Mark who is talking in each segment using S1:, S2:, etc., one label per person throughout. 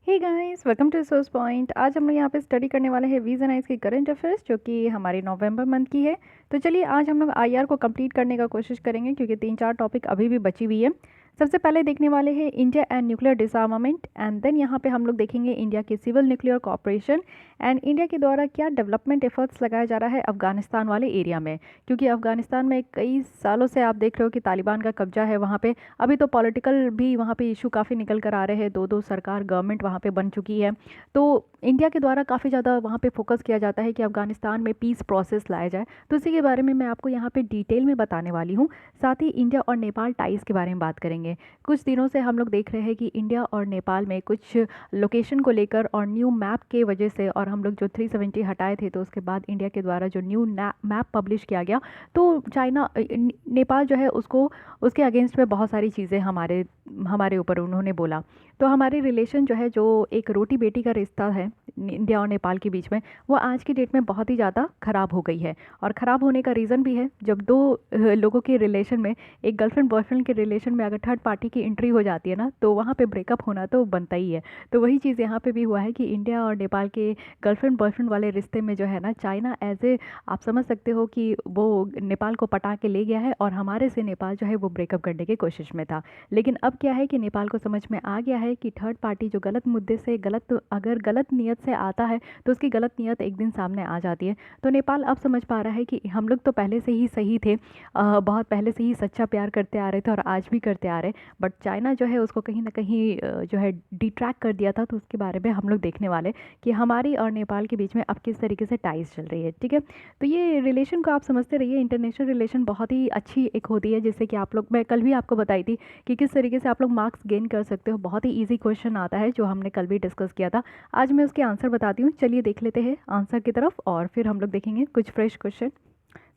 S1: Hey guys, welcome to source point. आज हम लोग यहाँ पे स्टडी करने वाले हैं वीज़ एंड आइस की करंट अफेयर्स, जो कि हमारे नवंबर मंथ की है। तो चलिए आज हम लोग आईआर को कंप्लीट करने का कोशिश करेंगे, क्योंकि 3-4 टॉपिक अभी भी बची हुई है। सबसे पहले देखने वाले हैं India and nuclear disarmament, and then यहाँ पे हम लोग देखेंगे इंडिया की civil nuclear cooperation and India के द्वारा क्या डेवलपमेंट एफर्ट्स लगाया जा रहा है अफगानिस्तान वाले एरिया में। क्योंकि अफगानिस्तान में कई सालों से आप देख रहे हो कि तालिबान का कब्जा है वहाँ पे। अभी तो पॉलिटिकल भी वहाँ पे इशू काफ़ी निकल कर आ रहे हैं, दो दो सरकार गवर्नमेंट वहाँ पे बन चुकी है। तो इंडिया के द्वारा काफ़ी ज़्यादा वहाँ पे फोकस किया जाता है कि अफगानिस्तान में पीस प्रोसेस लाया जाए। तो इसी के बारे में मैं आपको यहाँ पे डिटेल में बताने वाली हूँ। साथ ही इंडिया और नेपाल टाइज के बारे में बात करेंगे। कुछ दिनों से हम लोग देख रहे हैं कि इंडिया और नेपाल में कुछ लोकेशन को लेकर और न्यू मैप के वजह से, और हम लोग जो 370 हटाए थे तो उसके बाद इंडिया के द्वारा जो न्यू मैप पब्लिश किया गया, तो चाइना नेपाल जो है उसको उसके अगेंस्ट में बहुत सारी चीज़ें हमारे हमारे ऊपर उन्होंने बोला। तो हमारे रिलेशन जो है, जो एक रोटी बेटी का रिश्ता है इंडिया और नेपाल के बीच में, वो आज की डेट में बहुत ही ज़्यादा ख़राब हो गई है। और ख़राब होने का रीज़न भी है, जब दो लोगों के रिलेशन में, एक गर्लफ्रेंड बॉयफ्रेंड के रिलेशन में अगर थर्ड पार्टी की एंट्री हो जाती है ना, तो वहाँ पे ब्रेकअप होना तो बनता ही है। तो वही चीज़ यहाँ पे भी हुआ है कि इंडिया और नेपाल के गर्लफ्रेंड बॉयफ्रेंड वाले रिश्ते में जो है ना, चाइना एज ए, आप समझ सकते हो कि वो नेपाल को पटा के ले गया है, और हमारे से नेपाल जो है वो ब्रेकअप करने की कोशिश में था। लेकिन अब क्या है कि नेपाल को समझ में आ गया है कि थर्ड पार्टी जो गलत मुद्दे से अगर गलत नियत से आता है तो उसकी गलत नियत एक दिन सामने आ जाती है। तो नेपाल अब समझ पा रहा है कि हम लोग तो पहले से ही सही थे, बहुत पहले से ही सच्चा प्यार करते आ रहे थे और आज भी करते आ रहे, बट चाइना जो है उसको कहीं ना कहीं जो है डिट्रैक्ट कर दिया था। तो उसके बारे में हम लोग देखने वाले कि हमारी और नेपाल के बीच में अब किस तरीके से टाइज चल रही है। ठीक है, तो ये रिलेशन को आप समझते रहिए। इंटरनेशनल रिलेशन बहुत ही अच्छी एक होती है, जिससे कि आप लोग, मैं कल भी आपको बताई थी कि किस तरीके से आप लोग मार्क्स गेन कर सकते हो। बहुत ही इजी क्वेश्चन आता है जो हमने कल भी डिस्कस किया था। आज मैं उसके आंसर बताती हूँ। चलिए देख लेते हैं आंसर की तरफ, और फिर हम लोग देखेंगे कुछ फ्रेश क्वेश्चन।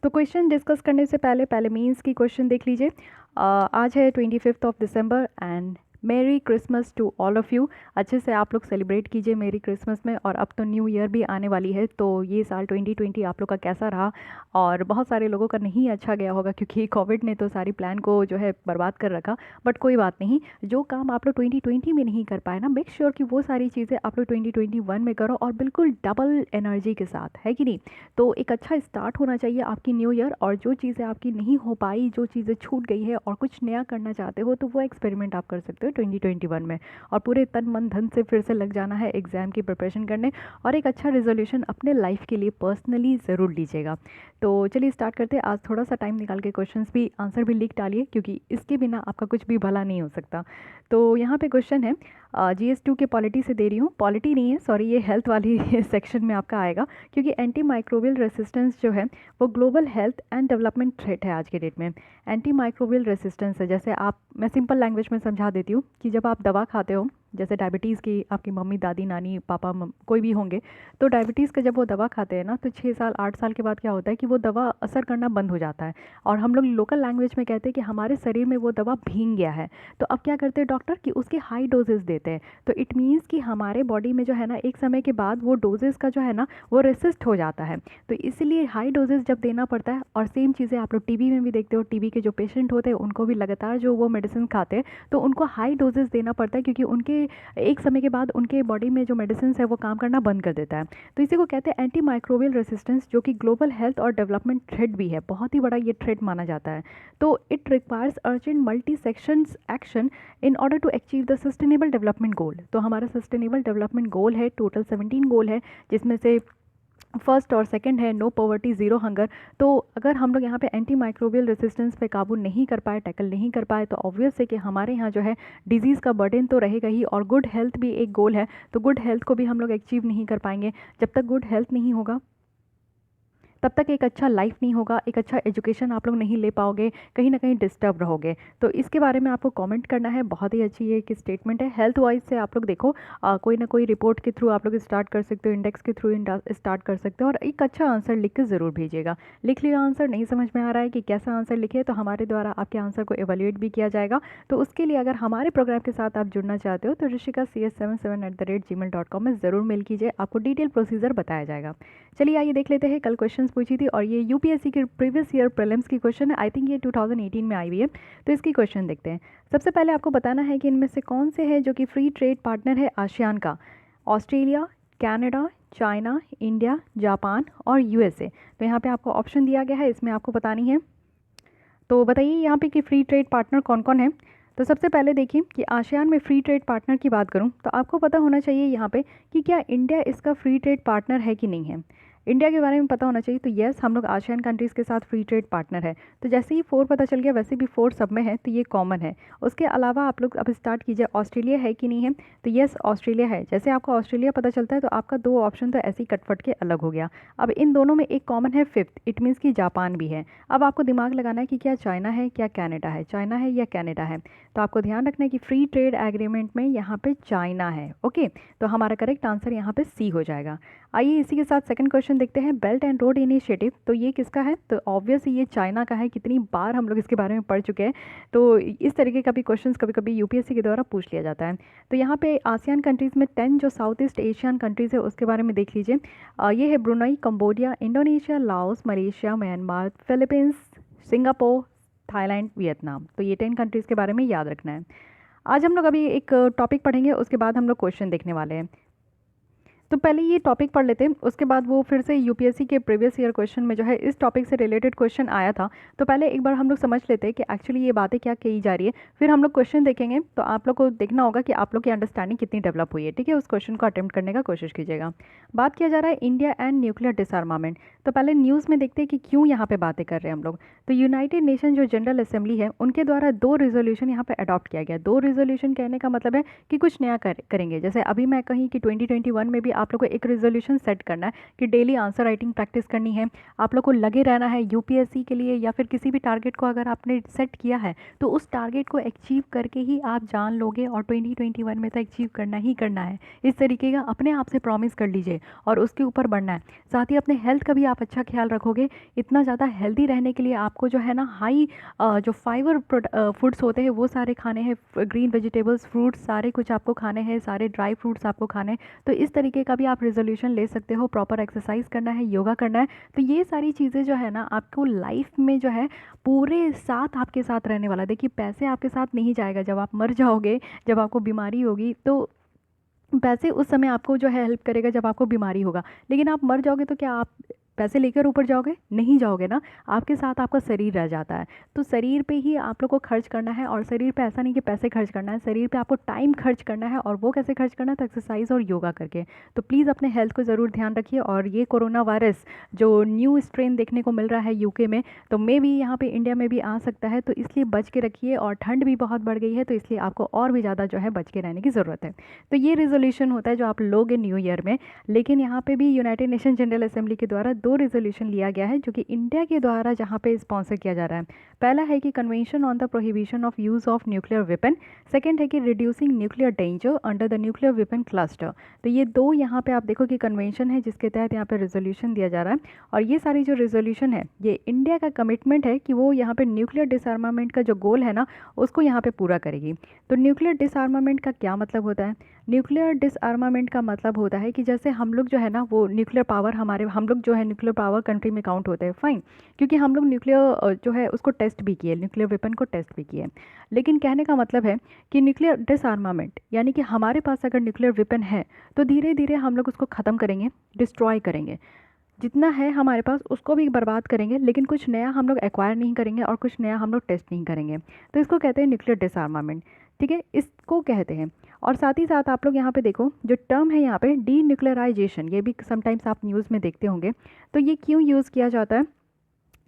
S1: तो क्वेश्चन डिस्कस करने से पहले पहले मीन्स की क्वेश्चन देख लीजिए। आज है 25 दिसंबर and merry Christmas to all of you. अच्छे से आप लोग सेलिब्रेट कीजिए मेरी क्रिसमस में। और अब तो न्यू ईयर भी आने वाली है, तो ये साल 2020 आप लोग का कैसा रहा। और बहुत सारे लोगों का नहीं अच्छा गया होगा, क्योंकि कोविड ने तो सारी प्लान को जो है बर्बाद कर रखा। बट कोई बात नहीं, जो काम आप लोग 2020 में नहीं कर पाए ना, मेक श्योर कि वो सारी चीज़ें आप लोग 2021 में करो, और बिल्कुल डबल एनर्जी के साथ, है कि नहीं। तो एक अच्छा स्टार्ट होना चाहिए आपकी न्यू ईयर। और जो चीज़ें आपकी नहीं हो पाई, जो चीज़ें छूट गई है और कुछ नया करना चाहते हो, तो वो एक्सपेरिमेंट आप कर सकते हो 2021 में। और पूरे तन मन धन से फिर से लग जाना है एग्ज़ाम की प्रिपरेशन करने, और एक अच्छा रिजोल्यूशन अपने लाइफ के लिए पर्सनली ज़रूर लीजिएगा। तो चलिए स्टार्ट करते हैं। आज थोड़ा सा टाइम निकाल के क्वेश्चंस भी, आंसर भी लिख डालिए, क्योंकि इसके बिना आपका कुछ भी भला नहीं हो सकता। तो यहाँ पे क्वेश्चन है, GS2 के पॉलिटी से दे रही हूँ, पॉलिटी नहीं है सॉरी, ये हेल्थ वाली सेक्शन में आपका आएगा। क्योंकि एंटी माइक्रोबियल रेसिस्टेंस जो है वो global health and development threat है आज के डेट में। एंटी माइक्रोबियल रेसिस्टेंस है, जैसे आप, मैं सिंपल लैंग्वेज में समझा देती हूँ कि जब आप दवा खाते हो, जैसे डायबिटीज़ की आपकी मम्मी दादी नानी पापा कोई भी होंगे, तो डायबिटीज़ का जब वो दवा खाते हैं ना, तो 6 साल 8 साल के बाद क्या होता है कि वो दवा असर करना बंद हो जाता है। और हम लोग लोकल लैंग्वेज में कहते हैं कि हमारे शरीर में वो दवा भींग गया है। तो अब क्या करते हैं डॉक्टर कि उसके हाई डोजेस देते हैं। तो इट मीन्स कि हमारे बॉडी में जो है ना, एक समय के बाद वो डोजेस का जो है ना, वो रेसिस्ट हो जाता है। तो इसलिए हाई डोजेस जब देना पड़ता है। और सेम चीज़ें आप लोग टीबी में भी देखते हो, टीबी के जो पेशेंट होते हैं उनको भी लगातार जो वो मेडिसिन खाते हैं, तो उनको हाई डोजेस देना पड़ता है, क्योंकि उनके एक समय के बाद उनके बॉडी में जो मेडिसिन है वो काम करना बंद कर देता है। तो इसी को कहते हैं एंटी माइक्रोबियल रेसिस्टेंस, जो कि ग्लोबल हेल्थ और डेवलपमेंट थ्रेट भी है, बहुत ही बड़ा ये थ्रेट माना जाता है। तो it requires urgent multi sections action in order to achieve the sustainable development goal. तो हमारा सस्टेनेबल डेवलपमेंट गोल है, टोटल 17 गोल है, जिसमें से फर्स्ट और सेकंड है नो पॉवर्टी ज़ीरो हंगर। तो अगर हम लोग यहाँ पे एंटी माइक्रोबियल रेसिस्टेंस पे काबू नहीं कर पाए, टैकल नहीं कर पाए, तो ऑब्वियस है कि हमारे यहाँ जो है डिजीज़ का बर्डन तो रहेगा ही, और गुड हेल्थ भी एक गोल है। तो गुड हेल्थ को भी हम लोग अचीव नहीं कर पाएंगे। जब तक गुड हेल्थ नहीं होगा, तब तक एक अच्छा लाइफ नहीं होगा, एक अच्छा एजुकेशन आप लोग नहीं ले पाओगे, कहीं ना कहीं डिस्टर्ब रहोगे। तो इसके बारे में आपको कमेंट करना है। बहुत ही अच्छी ये एक स्टेटमेंट है। हेल्थ वाइज से आप लोग देखो, कोई ना कोई रिपोर्ट के थ्रू आप लोग स्टार्ट कर सकते हो, इंडेक्स के थ्रू स्टार्ट कर सकते हो, और एक अच्छा आंसर लिख के ज़रूर भेजिएगा। लिख लिया आंसर, नहीं समझ में आ रहा है कि कैसा आंसर लिखे, तो हमारे द्वारा आपके आंसर को एवेल्यूएट भी किया जाएगा। तो उसके लिए अगर हमारे प्रोग्राम के साथ आप जुड़ना चाहते हो, तो ऋषिका CS77@gmail.com में ज़रूर मेल कीजिए, आपको डिटेल प्रोसीजर बताया जाएगा। चलिए आइए देख लेते हैं कल क्वेश्चन क्वेश्चंस पूछी थी और ये यूपीएससी के प्रीवियस ईयर प्रीलिम्स की क्वेश्चन है। आई थिंक ये 2018 में आई हुई है। तो इसकी क्वेश्चन देखते हैं। सबसे पहले आपको बताना है कि इनमें से कौन से है जो कि फ्री ट्रेड पार्टनर है आसियान का। Australia, Canada, China, India, Japan और यूएसए। तो यहाँ पे आपको ऑप्शन दिया गया है, इसमें आपको बतानी है। तो बताइए यहाँ पे कि फ्री ट्रेड पार्टनर कौन कौन है। तो सबसे पहले देखिए कि आसियान में फ्री ट्रेड पार्टनर की बात करूँ तो आपको पता होना चाहिए यहाँ पे कि क्या इंडिया इसका फ्री ट्रेड पार्टनर है कि नहीं है। इंडिया के बारे में पता होना चाहिए। तो येस, हम लोग आसियान कंट्रीज़ के साथ फ्री ट्रेड पार्टनर है। तो जैसे ही 4 पता चल गया, वैसे भी 4 सब में है, तो ये कॉमन है। उसके अलावा आप लोग अब स्टार्ट कीजिए, ऑस्ट्रेलिया है कि नहीं है। तो येस, ऑस्ट्रेलिया है। जैसे आपको ऑस्ट्रेलिया पता चलता है तो आपका 2 ऑप्शन तो ऐसे ही कटफट के अलग हो गया। अब इन दोनों में एक कॉमन है, 5th, इट मीन्स कि जापान भी है। अब आपको दिमाग लगाना है कि क्या चाइना है, क्या कनाडा है, चाइना है या कनाडा है। तो आपको ध्यान रखना है कि फ्री ट्रेड एग्रीमेंट में यहाँ पे चाइना है। ओके, तो हमारा करेक्ट आंसर यहाँ पे सी हो जाएगा। आइए इसी के साथ सेकंड क्वेश्चन देखते हैं। बेल्ट एंड रोड इनिशिएटिव, तो ये किसका है। तो ऑब्वियसली ये चाइना का है। कितनी बार हम लोग इसके बारे में पढ़ चुके हैं। तो इस तरीके का भी क्वेश्चंस कभी कभी यूपीएससी के द्वारा पूछ लिया जाता है। तो यहाँ पे आसियान कंट्रीज़ में 10 जो साउथ ईस्ट एशियन कंट्रीज़ है उसके बारे में देख लीजिए। ये है Brunei, Cambodia, Indonesia, Laos, Malaysia, Myanmar, Philippines, Singapore, Thailand, Vietnam. तो ये 10 कंट्रीज़ के बारे में याद रखना है। आज हम लोग अभी एक टॉपिक पढ़ेंगे, उसके बाद हम लोग क्वेश्चन देखने वाले हैं। तो पहले ये टॉपिक पढ़ लेते हैं, उसके बाद वो फिर से यूपीएससी के प्रीवियस ईयर क्वेश्चन में जो है इस टॉपिक से रिलेटेड क्वेश्चन आया था। तो पहले एक बार हम लोग समझ लेते हैं कि एक्चुअली ये बातें क्या कही जा रही है, फिर हम लोग क्वेश्चन देखेंगे। तो आप लोग को देखना होगा कि आप लोग की अंडरस्टैंडिंग कितनी डेवलप हुई है। ठीक है, उस क्वेश्चन को अटेम्प्ट करने का कोशिश कीजिएगा। बात किया जा रहा है इंडिया एंड न्यूक्लियर डिसआर्मामेंट। तो पहले न्यूज़ में देखते हैं कि क्यों यहाँ पे बातें कर रहे हैं हम लोग। तो यूनाइटेड नेशन जो जनरल असेंबली है उनके द्वारा 2 रिजोल्यूशन यहाँ पे अडॉप्ट किया गया। 2 रिजोल्यूशन कहने का मतलब है कि कुछ नया करेंगे। जैसे अभी मैं कहीं कि 2021 में भी आप लोग को एक रिजोल्यूशन सेट करना है कि डेली आंसर राइटिंग प्रैक्टिस करनी है। आप लोग को लगे रहना है यूपीएससी के लिए, या फिर किसी भी टारगेट को अगर आपने सेट किया है तो उस टारगेट को अचीव करके ही आप जान लोगे और 2021 में तो अचीव करना ही करना है। इस तरीके का अपने आप से प्रॉमिस कर लीजिए और उसके ऊपर बढ़ना है। साथ ही अपने हेल्थ का भी आप अच्छा ख्याल रखोगे। इतना ज़्यादा हेल्दी रहने के लिए आपको जो है ना हाई जो फाइबर फूड्स होते हैं वो सारे खाने हैं, ग्रीन वेजिटेबल्स, फ्रूट्स सारे कुछ आपको खाने हैं, सारे ड्राई फ्रूट्स आपको खाने हैं। तो इस तरीके का भी आप रेजोल्यूशन ले सकते हो। प्रॉपर एक्सरसाइज करना है, योगा करना है। तो ये सारी चीज़ें जो है ना आपको लाइफ में जो है पूरे साथ आपके साथ रहने वाला। देखिए पैसे आपके साथ नहीं जाएगा। जब आप मर जाओगे, जब आपको बीमारी होगी, तो पैसे उस समय आपको जो है हेल्प करेगा जब आपको बीमारी होगा। लेकिन आप मर जाओगे तो क्या आप पैसे लेकर ऊपर जाओगे? नहीं जाओगे ना। आपके साथ आपका शरीर रह जाता है। तो शरीर पे ही आप लोग को खर्च करना है। और शरीर पे ऐसा नहीं कि पैसे खर्च करना है, शरीर पे आपको टाइम खर्च करना है। और वो कैसे खर्च करना है? तो एक्सरसाइज और योगा करके। तो प्लीज़ अपने हेल्थ को ज़रूर ध्यान रखिए। और ये कोरोना वायरस जो न्यू स्ट्रेन देखने को मिल रहा है यूके में, तो मे भी यहाँ पे इंडिया में भी आ सकता है। तो इसलिए बच के रखिए। और ठंड भी बहुत बढ़ गई है, तो इसलिए आपको और भी ज़्यादा जो है बच के रहने की ज़रूरत है। तो ये रेजोल्यूशन होता है जो आप लोगे न्यू ईयर में। लेकिन यहाँ पे भी यूनाइटेड नेशन जनरल असेंबली के द्वारा 2 रेजोल्यूशन लिया गया है जो कि इंडिया के द्वारा जहाँ पे स्पॉन्सर किया जा रहा है। पहला है कि convention on the prohibition of use of nuclear weapon. Second है कि reducing nuclear danger under the nuclear weapon cluster. तो ये 2 यहाँ पे आप देखो कि कन्वेंशन है जिसके तहत यहाँ पे रेजोल्यूशन दिया जा रहा है। और ये सारी जो रेजोल्यूशन है ये इंडिया का कमिटमेंट है कि वो यहाँ पे न्यूक्लियर डिसआर्मामेंट का जो गोल है ना उसको यहाँ पे पूरा करेगी। तो न्यूक्लियर डिसआर्मामेंट का क्या मतलब होता है? न्यूक्लियर डिसआर्मामेंट का मतलब होता है कि जैसे हम लोग जो है ना वो न्यूक्लियर पावर हम लोग जो है न्यूक्लियर पावर कंट्री में काउंट होते हैं, फाइन, क्योंकि हम लोग न्यूक्लियर जो है उसको टेस्ट भी किए, न्यूक्लियर वेपन को टेस्ट भी किए। लेकिन कहने का मतलब है कि न्यूक्लियर डिसआर्मामेंट यानी कि हमारे पास अगर न्यूक्लियर वेपन है तो धीरे धीरे हम लोग उसको ख़त्म करेंगे, डिस्ट्रॉय करेंगे। जितना है हमारे पास उसको भी बर्बाद करेंगे, लेकिन कुछ नया हम लोग एक्वायर नहीं करेंगे और कुछ नया हम लोग टेस्ट नहीं करेंगे। तो इसको कहते हैं न्यूक्लियर डिसआर्मामेंट। ठीक है, इसको कहते हैं। और साथ ही साथ आप लोग यहाँ पे देखो जो टर्म है यहाँ पे डी न्यूक्लियराइजेशन, ये भी समटाइम्स आप न्यूज़ में देखते होंगे। तो ये क्यों यूज़ किया जाता है?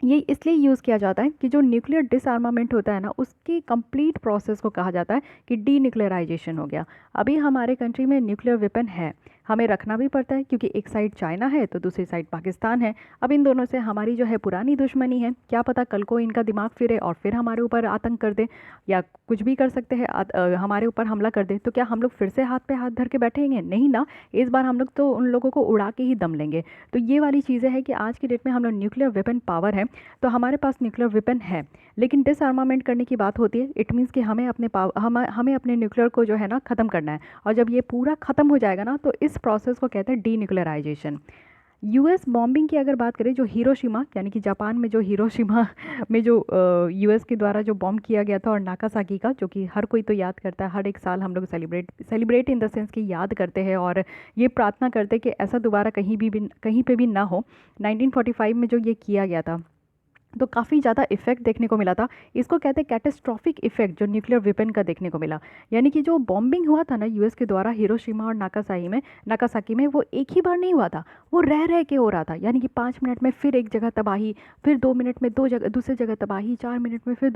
S1: ये इसलिए यूज़ किया जाता है कि जो न्यूक्लियर डिसआर्मामेंट होता है ना उसकी कंप्लीट प्रोसेस को कहा जाता है कि डी न्यूक्लियराइजेशन हो गया। अभी हमारे कंट्री में न्यूक्लियर वेपन है, हमें रखना भी पड़ता है क्योंकि एक साइड चाइना है तो दूसरी साइड पाकिस्तान है। अब इन दोनों से हमारी जो है पुरानी दुश्मनी है। क्या पता कल को इनका दिमाग फिरे और फिर हमारे ऊपर आतंक कर दे या कुछ भी कर सकते हैं, हमारे ऊपर हमला कर दे। तो क्या हम लोग फिर से हाथ पे हाथ धर के बैठेंगे? नहीं ना। इस बार हम लोग तो उन लोगों को उड़ा के ही दम लेंगे। तो ये वाली चीज़ें हैं कि आज की डेट में हम लोग न्यूक्लियर वेपन पावर है, तो हमारे पास न्यूक्लियर वेपन है। लेकिन डिसआर्मामेंट करने की बात होती है, इट मीन्स कि हमें अपने न्यूक्लियर को जो है ना ख़त्म करना है। और जब ये पूरा ख़त्म हो जाएगा ना तो इस प्रोसेस को कहते हैं डी न्यूक्लियराइजेशन। यूएस बॉम्बिंग की अगर बात करें, जो हिरोशिमा यानी कि जापान में जो हिरोशिमा में जो यूएस के द्वारा जो बॉम्ब किया गया था, और नागासाकी का, जो कि हर कोई तो याद करता है, हर एक साल हम लोग सेलिब्रेट इन द सेंस कि याद करते हैं और ये प्रार्थना करते हैं कि ऐसा दोबारा कहीं पे भी ना हो। 1945 में जो ये किया गया था, तो काफ़ी ज़्यादा इफेक्ट देखने को मिला था। इसको कहते हैं कैटेस्ट्रॉफिक इफेक्ट, जो न्यूक्लियर वेपन का देखने को मिला। यानी कि जो बॉम्बिंग हुआ था ना यूएस के द्वारा हिरोशिमा और नागासाकी में, वो एक ही बार नहीं हुआ था, वो रह रह के हो रहा था। यानी कि 5 मिनट में फिर एक जगह तबाही, फिर 2 मिनट में दूसरी जगह तबाही, 4 मिनट में फिर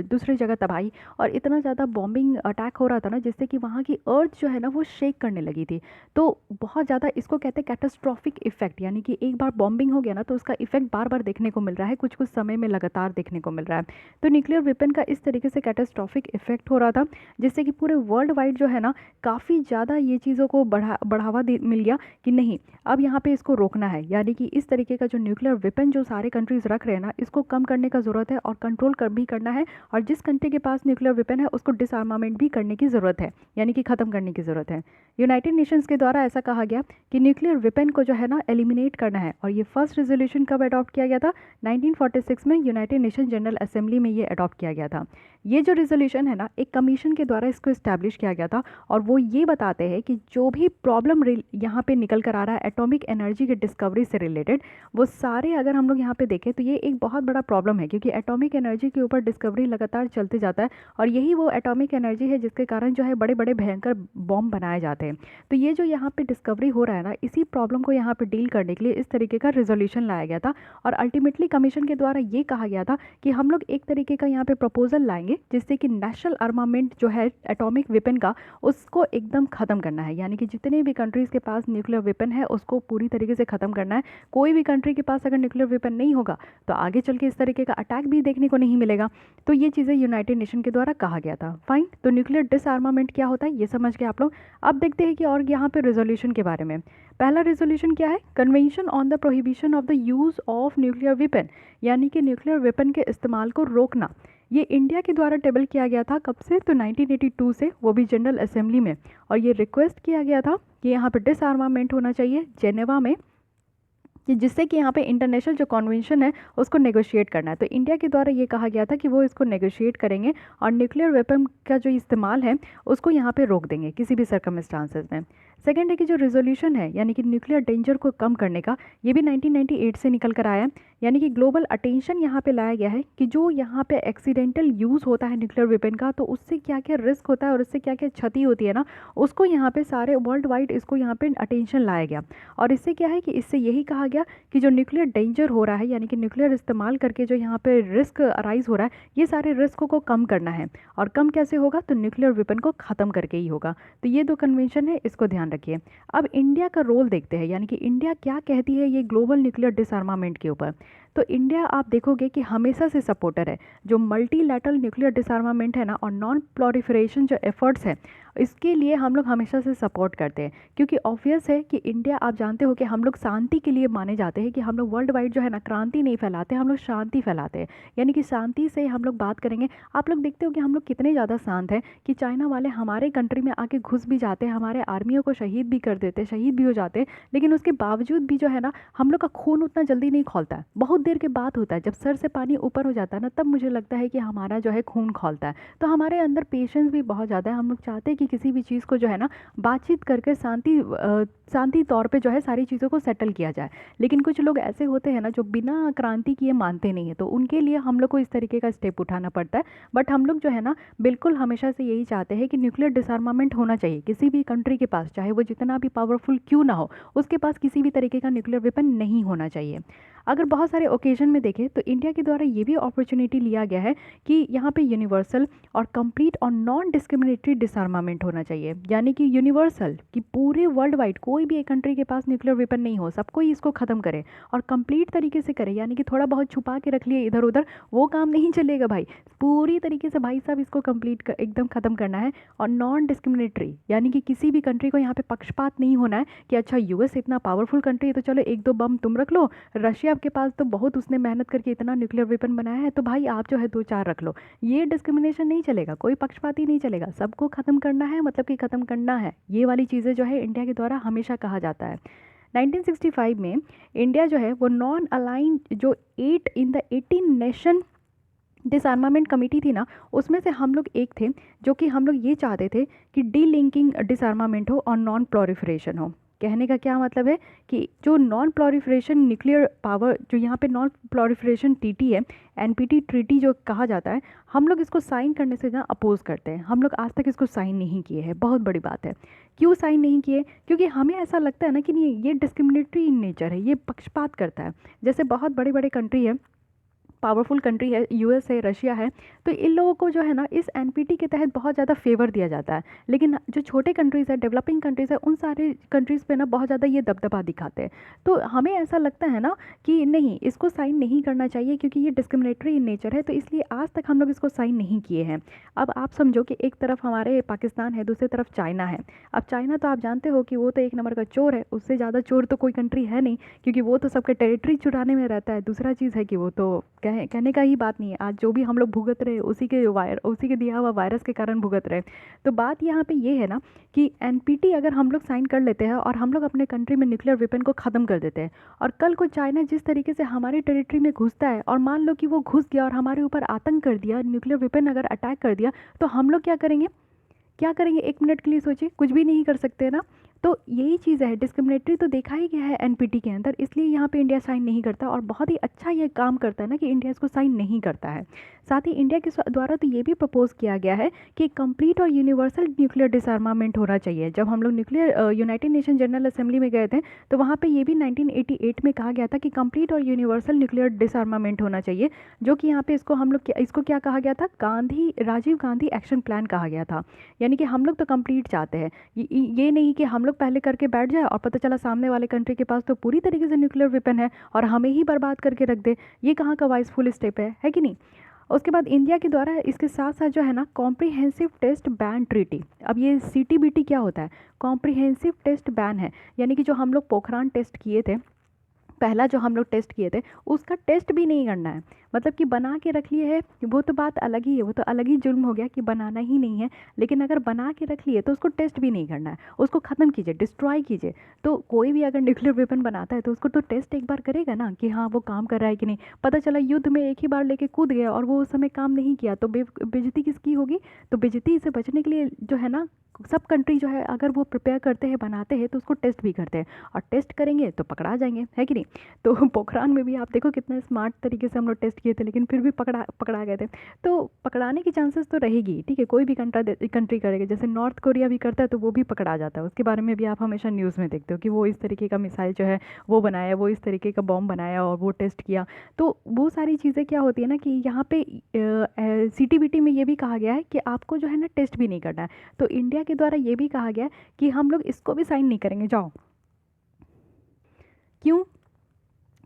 S1: दूसरी जगह तबाही। और इतना ज़्यादा बॉम्बिंग अटैक हो रहा था ना, जिससे कि वहाँ की अर्थ जो है ना वो शेक करने लगी थी। तो बहुत ज़्यादा इसको कहते हैं कैटास्ट्रॉफिक इफेक्ट, यानी कि एक बार बॉम्बिंग हो गया ना तो उसका इफेक्ट बार बार देखने को मिल रहा है, कुछ कुछ समय में लगातार देखने को मिल रहा है। तो न्यूक्लियर वेपन का इस तरीके से कैटास्ट्रॉफिक इफेक्ट हो रहा था, जिससे कि पूरे वर्ल्ड वाइड जो है ना काफ़ी ज़्यादा ये चीज़ों को बढ़ावा मिल गया कि नहीं, अब यहाँ पे इसको रोकना है। यानी कि इस तरीके का जो न्यूक्लियर वेपन जो सारे कंट्रीज रख रहे हैं ना, इसको कम करने का ज़रूरत है और कंट्रोल भी करना है। और जिस कंट्री के पास न्यूक्लियर वेपन है उसको डिसआर्मामेंट भी करने की ज़रूरत है, यानी कि ख़त्म करने की ज़रूरत है। यूनाइटेड नेशंस के द्वारा ऐसा कहा गया कि न्यूक्लियर वेपन को जो है ना एलिमिनेट करना है। और ये फर्स्ट रेजोल्यूशन कब अडॉप्ट किया गया था? 1946 में यूनाइटेड नेशन जनरल असेंबली में ये अडॉप्ट किया गया था। ये जो रेजोल्यूशन है ना, एक कमीशन के द्वारा इसको इस्टेब्लिश किया गया था, और वो ये बताते हैं कि जो भी प्रॉब्लम यहाँ पे निकल कर आ रहा है एटॉमिक एनर्जी के डिस्कवरी से रिलेटेड, वो सारे अगर हम लोग यहाँ पे देखें तो ये एक बहुत बड़ा प्रॉब्लम है, क्योंकि एटॉमिक एनर्जी के ऊपर डिस्कवरी लगातार चलते जाता है, और यही वो एटॉमिक एनर्जी है जिसके कारण जो है बड़े बड़े भयंकर बॉम्ब बनाए जाते हैं। तो ये जो यहाँ पे डिस्कवरी हो रहा है ना, इसी प्रॉब्लम को यहाँ पे डील करने के लिए इस तरीके का रेजोल्यूशन लाया गया था। और अल्टीमेटली कमीशन के द्वारा ये कहा गया था कि हम लोग एक तरीके का यहाँ पे प्रपोजल लाएंगे, जिससे कि नेशनल आर्मामेंट जो है एटॉमिक वेपन का, उसको एकदम ख़त्म करना है। यानी कि जितने भी कंट्रीज़ के पास न्यूक्लियर वेपन है उसको पूरी तरीके से ख़त्म करना है। कोई भी कंट्री के पास अगर न्यूक्लियर वेपन नहीं होगा तो आगे चल के इस तरीके का अटैक भी देखने को नहीं मिलेगा। तो ये चीज़ें यूनाइटेड नेशन के द्वारा कहा गया था। फाइन, तो न्यूक्लियर डिसआर्मामेंट क्या होता है ये समझ गए आप लोग। अब देखते हैं कि और यहाँ पे रेजोल्यूशन के बारे में। पहला रेजोल्यूशन क्या है? Convention on the prohibition of the use of nuclear weapon, यानी कि न्यूक्लियर वेपन के इस्तेमाल को रोकना। ये इंडिया के द्वारा टेबल किया गया था, कब से? तो 1982 से, वो भी जनरल असेंबली में। और ये रिक्वेस्ट किया गया था कि यहाँ पे डिसआर्मामेंट होना चाहिए जेनेवा में, कि जिससे कि यहाँ पे इंटरनेशनल जो कन्वेंशन है उसको नेगोशिएट करना है। तो इंडिया के द्वारा ये कहा गया था कि वो इसको नेगोशिएट करेंगे और न्यूक्लियर वेपन का जो इस्तेमाल है उसको यहाँ पे रोक देंगे किसी भी सर्कमस्टांसेस में। सेकेंड है कि जो रेजोल्यूशन है यानी कि न्यूक्लियर डेंजर को कम करने का, ये भी 1998 से निकल कर आया है। यानी कि ग्लोबल अटेंशन यहाँ पे लाया गया है कि जो यहाँ पे एक्सीडेंटल यूज़ होता है न्यूक्लियर वेपन का, तो उससे क्या क्या रिस्क होता है और उससे क्या क्या क्षति होती है ना, उसको यहाँ पे सारे वर्ल्ड वाइड इसको यहाँ पे अटेंशन लाया गया। और इससे क्या है कि इससे यही कहा गया कि जो न्यूक्लियर डेंजर हो रहा है, यानी कि न्यूक्लियर इस्तेमाल करके जो यहाँ पे रिस्क अराइज हो रहा है, ये सारे रिस्क को कम करना है। और कम कैसे होगा? तो न्यूक्लियर वेपन को ख़त्म करके ही होगा। तो ये दो कन्वेंशन है, इसको ध्यान रखिए। अब इंडिया का रोल देखते हैं, यानी कि इंडिया क्या कहती है ये ग्लोबल न्यूक्लियर डिसआर्मामेंट के ऊपर। तो इंडिया आप देखोगे कि हमेशा से सपोर्टर है जो मल्टीलैटरल न्यूक्लियर डिसआर्मामेंट है ना, और नॉन प्लॉरिफरेशन जो एफर्ट्स है, इसके लिए हम लोग हमेशा से सपोर्ट करते हैं। क्योंकि ऑब्वियस है कि इंडिया, आप जानते हो कि हम लोग शांति के लिए माने जाते हैं, कि हम लोग वर्ल्ड वाइड जो है ना क्रांति नहीं फैलाते, हम लोग शांति फैलाते हैं। यानी कि शांति से हम लोग बात करेंगे। आप लोग देखते हो कि हम लोग कितने ज़्यादा शांत हैं कि चाइना वाले हमारे कंट्री में आके घुस भी जाते हैं, हमारे आर्मियों को शहीद भी कर देते हैं, शहीद भी हो जाते हैं, लेकिन उसके बावजूद भी जो है ना हम लोग का खून उतना जल्दी नहीं खौलता है। बहुत देर के बाद होता है, जब सर से पानी ऊपर हो जाता है ना, तब मुझे लगता है कि हमारा जो है खून खौलता है। तो हमारे अंदर पेशेंस भी बहुत ज़्यादा है। हम लोग चाहते हैं कि किसी भी चीज़ को जो है ना बातचीत करके शांति तौर पे जो है सारी चीज़ों को सेटल किया जाए। लेकिन कुछ लोग ऐसे होते हैं ना जो बिना क्रांति किए मानते नहीं है, तो उनके लिए हम लोग को इस तरीके का स्टेप उठाना पड़ता है। बट हम लोग जो है ना बिल्कुल हमेशा से यही चाहते हैं कि न्यूक्लियर डिसआर्मामेंट होना चाहिए किसी भी कंट्री के पास, चाहे वो जितना भी पावरफुल क्यों ना हो, उसके पास किसी भी तरीके का न्यूक्लियर वेपन नहीं होना चाहिए। अगर बहुत सारे ओकेजन में देखें तो इंडिया के द्वारा ये भी अपॉर्चुनिटी लिया गया है कि यहाँ पे यूनिवर्सल और कंप्लीट और नॉन डिस्क्रिमिनेटरी डिसआर्मामेंट होना चाहिए। यानी कि यूनिवर्सल, कि पूरे वर्ल्ड वाइड कोई भी एक कंट्री के पास न्यूक्लियर वेपन नहीं हो, सबको ही इसको ख़त्म करे और कंप्लीट तरीके से करे। यानी कि थोड़ा बहुत छुपा के रख लिए इधर उधर, वो काम नहीं चलेगा भाई। पूरी तरीके से भाई साहब इसको कंप्लीट एकदम ख़त्म करना है। और नॉन डिस्क्रिमिनेटरी, यानी कि किसी भी कंट्री को यहाँ पे पक्षपात नहीं होना है कि अच्छा यूएस इतना पावरफुल कंट्री है तो चलो एक दो बम तुम रख लो, रशिया आपके पास तो बहुत उसने मेहनत करके इतना न्यूक्लियर वेपन बनाया है तो भाई आप जो है 2-4 रख लो। ये डिस्क्रिमिनेशन नहीं चलेगा, कोई पक्षपाती नहीं चलेगा, सबको ख़त्म करना है, मतलब कि ख़त्म करना है। ये वाली चीज़ें जो है इंडिया के द्वारा हमेशा कहा जाता है। 1965 में इंडिया जो है वो नॉन अलाइन जो 8 इन द 18 नेशन डिसआर्मामेंट कमेटी थी ना, उसमें से हम लोग एक थे, जो कि हम लोग ये चाहते थे कि डी लिंकिंग डिसआर्मामेंट हो और नॉन प्लॉरिफरेशन हो। कहने का क्या मतलब है कि जो नॉन प्लॉरिफरेशन न्यूक्लियर पावर, जो यहाँ पे नॉन प्लॉरिफरेशन टीटी है, एनपीटी ट्रीटी जो कहा जाता है, हम लोग इसको साइन करने से ना अपोज करते हैं। हम लोग आज तक इसको साइन नहीं किए हैं। बहुत बड़ी बात है। क्यों साइन नहीं किए? क्योंकि हमें ऐसा लगता है ना कि नहीं, ये डिस्क्रिमिनेटरी इन नेचर है, ये पक्षपात करता है। जैसे बहुत बड़े बड़े कंट्री है, पावरफुल कंट्री है, यूएस है, रशिया है, तो इन लोगों को जो है ना इस एनपीटी के तहत बहुत ज़्यादा फेवर दिया जाता है। लेकिन जो छोटे कंट्रीज़ है, डेवलपिंग कंट्रीज़ है, उन सारे कंट्रीज़ पे ना बहुत ज़्यादा ये दबदबा दिखाते हैं। तो हमें ऐसा लगता है ना कि नहीं, इसको साइन नहीं करना चाहिए क्योंकि ये डिस्क्रिमिनेटरी इन नेचर है, तो इसलिए आज तक हम लोग इसको साइन नहीं किए हैं। अब आप समझो कि एक तरफ हमारे पाकिस्तान है, दूसरी तरफ चाइना है। अब चाइना तो आप जानते हो कि वो तो एक नंबर का चोर है, उससे ज़्यादा चोर तो कोई कंट्री है नहीं, क्योंकि वो तो सबके टेरिटरी चुराने में रहता है। दूसरा चीज़ है कि वो तो कहने का ही बात नहीं है, आज जो भी हम लोग भुगत रहे उसी के दिया हुआ वायरस के कारण भुगत रहे। तो बात यहाँ पे ये है ना कि एनपीटी अगर हम लोग साइन कर लेते हैं और हम लोग अपने कंट्री में न्यूक्लियर वेपन को ख़त्म कर देते हैं, और कल को चाइना जिस तरीके से हमारी टेरिटरी में घुसता है, और मान लो कि वो घुस गया और हमारे ऊपर आतंक कर दिया, न्यूक्लियर वेपन अगर अटैक कर दिया, तो हम लोग क्या करेंगे? क्या करेंगे? एक मिनट के लिए सोचिए, कुछ भी नहीं कर सकते ना। तो यही चीज़ है, डिस्क्रिमिनेटरी तो देखा ही गया है एनपीटी के अंदर, इसलिए यहाँ पे इंडिया साइन नहीं करता। और बहुत ही अच्छा ये काम करता है ना कि इंडिया इसको साइन नहीं करता है। साथ ही इंडिया के द्वारा तो ये भी प्रपोज किया गया है कि कंप्लीट और यूनिवर्सल न्यूक्लियर डिसआर्मामेंट होना चाहिए। जब हम लोग nuclear United nation general assembly में गए थे, तो वहाँ पे ये भी 1988 में कहा गया था कि कंप्लीट और यूनिवर्सल न्यूक्लियर डिसआर्मामेंट होना चाहिए, जो कि यहाँ पे इसको क्या कहा गया था? राजीव गांधी एक्शन प्लान कहा गया था। यानी कि हम लोग तो कंप्लीट चाहते हैं, ये नहीं कि हम लोग पहले करके बैठ जाए और पता चला सामने वाले कंट्री के पास तो पूरी तरीके से न्यूक्लियर वेपन है और हमें ही बर्बाद करके रख दे। ये कहाँ का वाइसफुल स्टेप है कि नहीं? उसके बाद इंडिया के द्वारा इसके साथ साथ जो है ना कॉम्प्रिहेंसिव टेस्ट बैन ट्रीटी। अब ये सीटीबीटी क्या होता है? कॉम्प्रिहेंसिव टेस्ट बैन है, यानी कि जो हम लोग पोखरान टेस्ट किए थे, पहला जो हम लोग टेस्ट किए थे, उसका टेस्ट भी नहीं करना है। मतलब कि बना के रख लिए है, वो तो बात अलग ही है, वो तो अलग ही जुर्म हो गया कि बनाना ही नहीं है। लेकिन अगर बना के रख लिए तो उसको टेस्ट भी नहीं करना है, उसको ख़त्म कीजिए, डिस्ट्रॉय कीजिए। तो कोई भी अगर न्यूक्लियर वेपन बनाता है तो उसको तो टेस्ट एक बार करेगा ना कि हाँ वो काम कर रहा है कि नहीं। पता चला युद्ध में एक ही बार लेके कूद गया और वो उस समय काम नहीं किया, तो बेइज्जती किसकी होगी? तो बेइज्जती से बचने के लिए जो है ना, सब कंट्री जो है अगर वो प्रिपेयर करते हैं, बनाते हैं, तो उसको टेस्ट भी करते हैं, और टेस्ट करेंगे तो पकड़ा जाएंगे, है कि नहीं? तो पोखरान में भी आप देखो कितना स्मार्ट तरीके से हम लोग टेस्ट किए थे, लेकिन फिर भी पकड़ा गए थे। तो पकड़ाने की चांसेस तो रहेगी, ठीक है, कोई भी कंट्री करेगा। जैसे नॉर्थ कोरिया भी करता है तो वो भी पकड़ा जाता है, उसके बारे में भी आप हमेशा न्यूज़ में देखते हो कि वो इस तरीके का मिसाइल जो है वो बनाया, वो इस तरीके का बॉम्ब बनाया और वो टेस्ट किया। तो वो सारी चीज़ें क्या होती है ना कि यहाँ पे सीटीबीटी में ये भी कहा गया है कि आपको जो है ना टेस्ट भी नहीं करना है। तो इंडिया के द्वारा ये भी कहा गया है कि हम लोग इसको भी साइन नहीं करेंगे। जाओ, क्यों?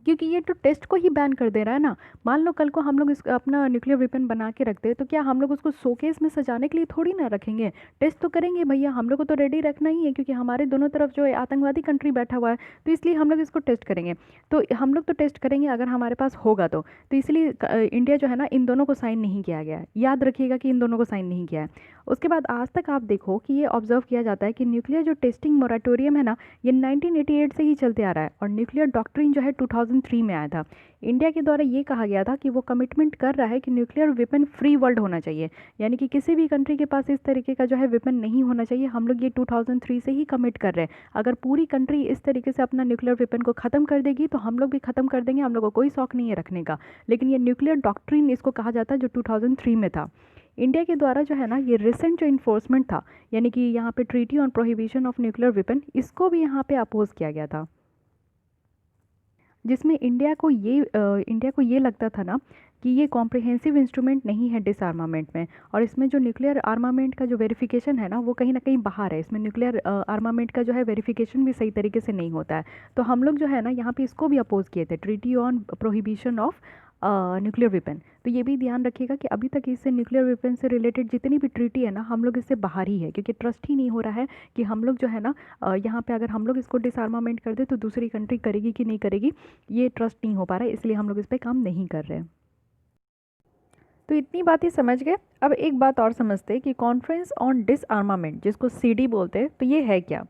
S1: क्योंकि ये तो टेस्ट को ही बैन कर दे रहा है ना। मान लो कल को हम लोग अपना न्यूक्लियर वेपन बना के रखते हैं, तो क्या हम लोग उसको शोकेस में सजाने के लिए थोड़ी ना रखेंगे? टेस्ट तो करेंगे भैया, हम लोग को तो रेडी रखना ही है, क्योंकि हमारे दोनों तरफ जो है आतंकवादी कंट्री बैठा हुआ है, तो इसलिए हम लोग इसको टेस्ट करेंगे। तो हम लोग तो टेस्ट करेंगे अगर हमारे पास होगा तो इसलिए इंडिया जो है ना इन दोनों को साइन नहीं किया गया है। याद रखिएगा कि इन दोनों को साइन नहीं किया है। उसके बाद आज तक आप देखो कि ये ऑब्जर्व किया जाता है कि न्यूक्लियर जो टेस्टिंग मोराटोरियम है ना, ये 1988 से ही चलते आ रहा है, और न्यूक्लियर डॉक्ट्रिन जो है 2003 में आया था। इंडिया के द्वारा ये कहा गया था कि वो कमिटमेंट कर रहा है कि न्यूक्लियर वेपन फ्री वर्ल्ड होना चाहिए, यानी कि किसी भी कंट्री के पास इस तरीके का जो है वेपन नहीं होना चाहिए। हम लोग ये 2003 से ही कमिट कर रहे हैं। अगर पूरी कंट्री इस तरीके से अपना न्यूक्लियर वेपन को ख़त्म कर देगी तो हम लोग भी ख़त्म कर देंगे, हम लोग को कोई शौक नहीं है रखने का। लेकिन ये न्यूक्लियर डॉक्ट्रिन इसको कहा जाता है, जो 2003 में था। इंडिया के द्वारा जो है ना ये रिसेंट जो इन्फोर्समेंट था, यानी कि यहाँ पे treaty on prohibition of nuclear weapon, इसको भी यहाँ पे अपोज किया गया था, जिसमें इंडिया को ये लगता था ना कि ये कॉम्प्रिहेंसिव इंस्ट्रूमेंट नहीं है डिसआर्मामेंट में, और इसमें जो न्यूक्लियर आर्मामेंट का जो वेरिफिकेशन है ना वो कहीं ना कहीं बाहर है। इसमें न्यूक्लियर आर्मामेंट का जो है वेरिफिकेशन भी सही तरीके से नहीं होता है। तो हम लोग जो है ना यहाँ पे इसको भी अपोज किए थे, treaty on prohibition of nuclear weapon. तो ये भी ध्यान रखिएगा कि अभी तक इससे न्यूक्लियर वेपन से रिलेटेड जितनी भी ट्रीटी है ना, हम लोग इससे बाहर ही है, क्योंकि ट्रस्ट ही नहीं हो रहा है कि हम लोग जो है ना यहाँ पे अगर हम लोग इसको डिसआर्मामेंट कर दे तो दूसरी कंट्री करेगी कि नहीं करेगी, ये ट्रस्ट नहीं हो पा रहा है, इसलिए हम लोग इस पर काम नहीं कर रहे हैं। तो इतनी बातें समझ गए। अब एक बात और समझते हैं कि कॉन्फ्रेंस ऑन डिसआर्मामेंट, जिसको सीडी बोलते हैं, तो ये है क्या।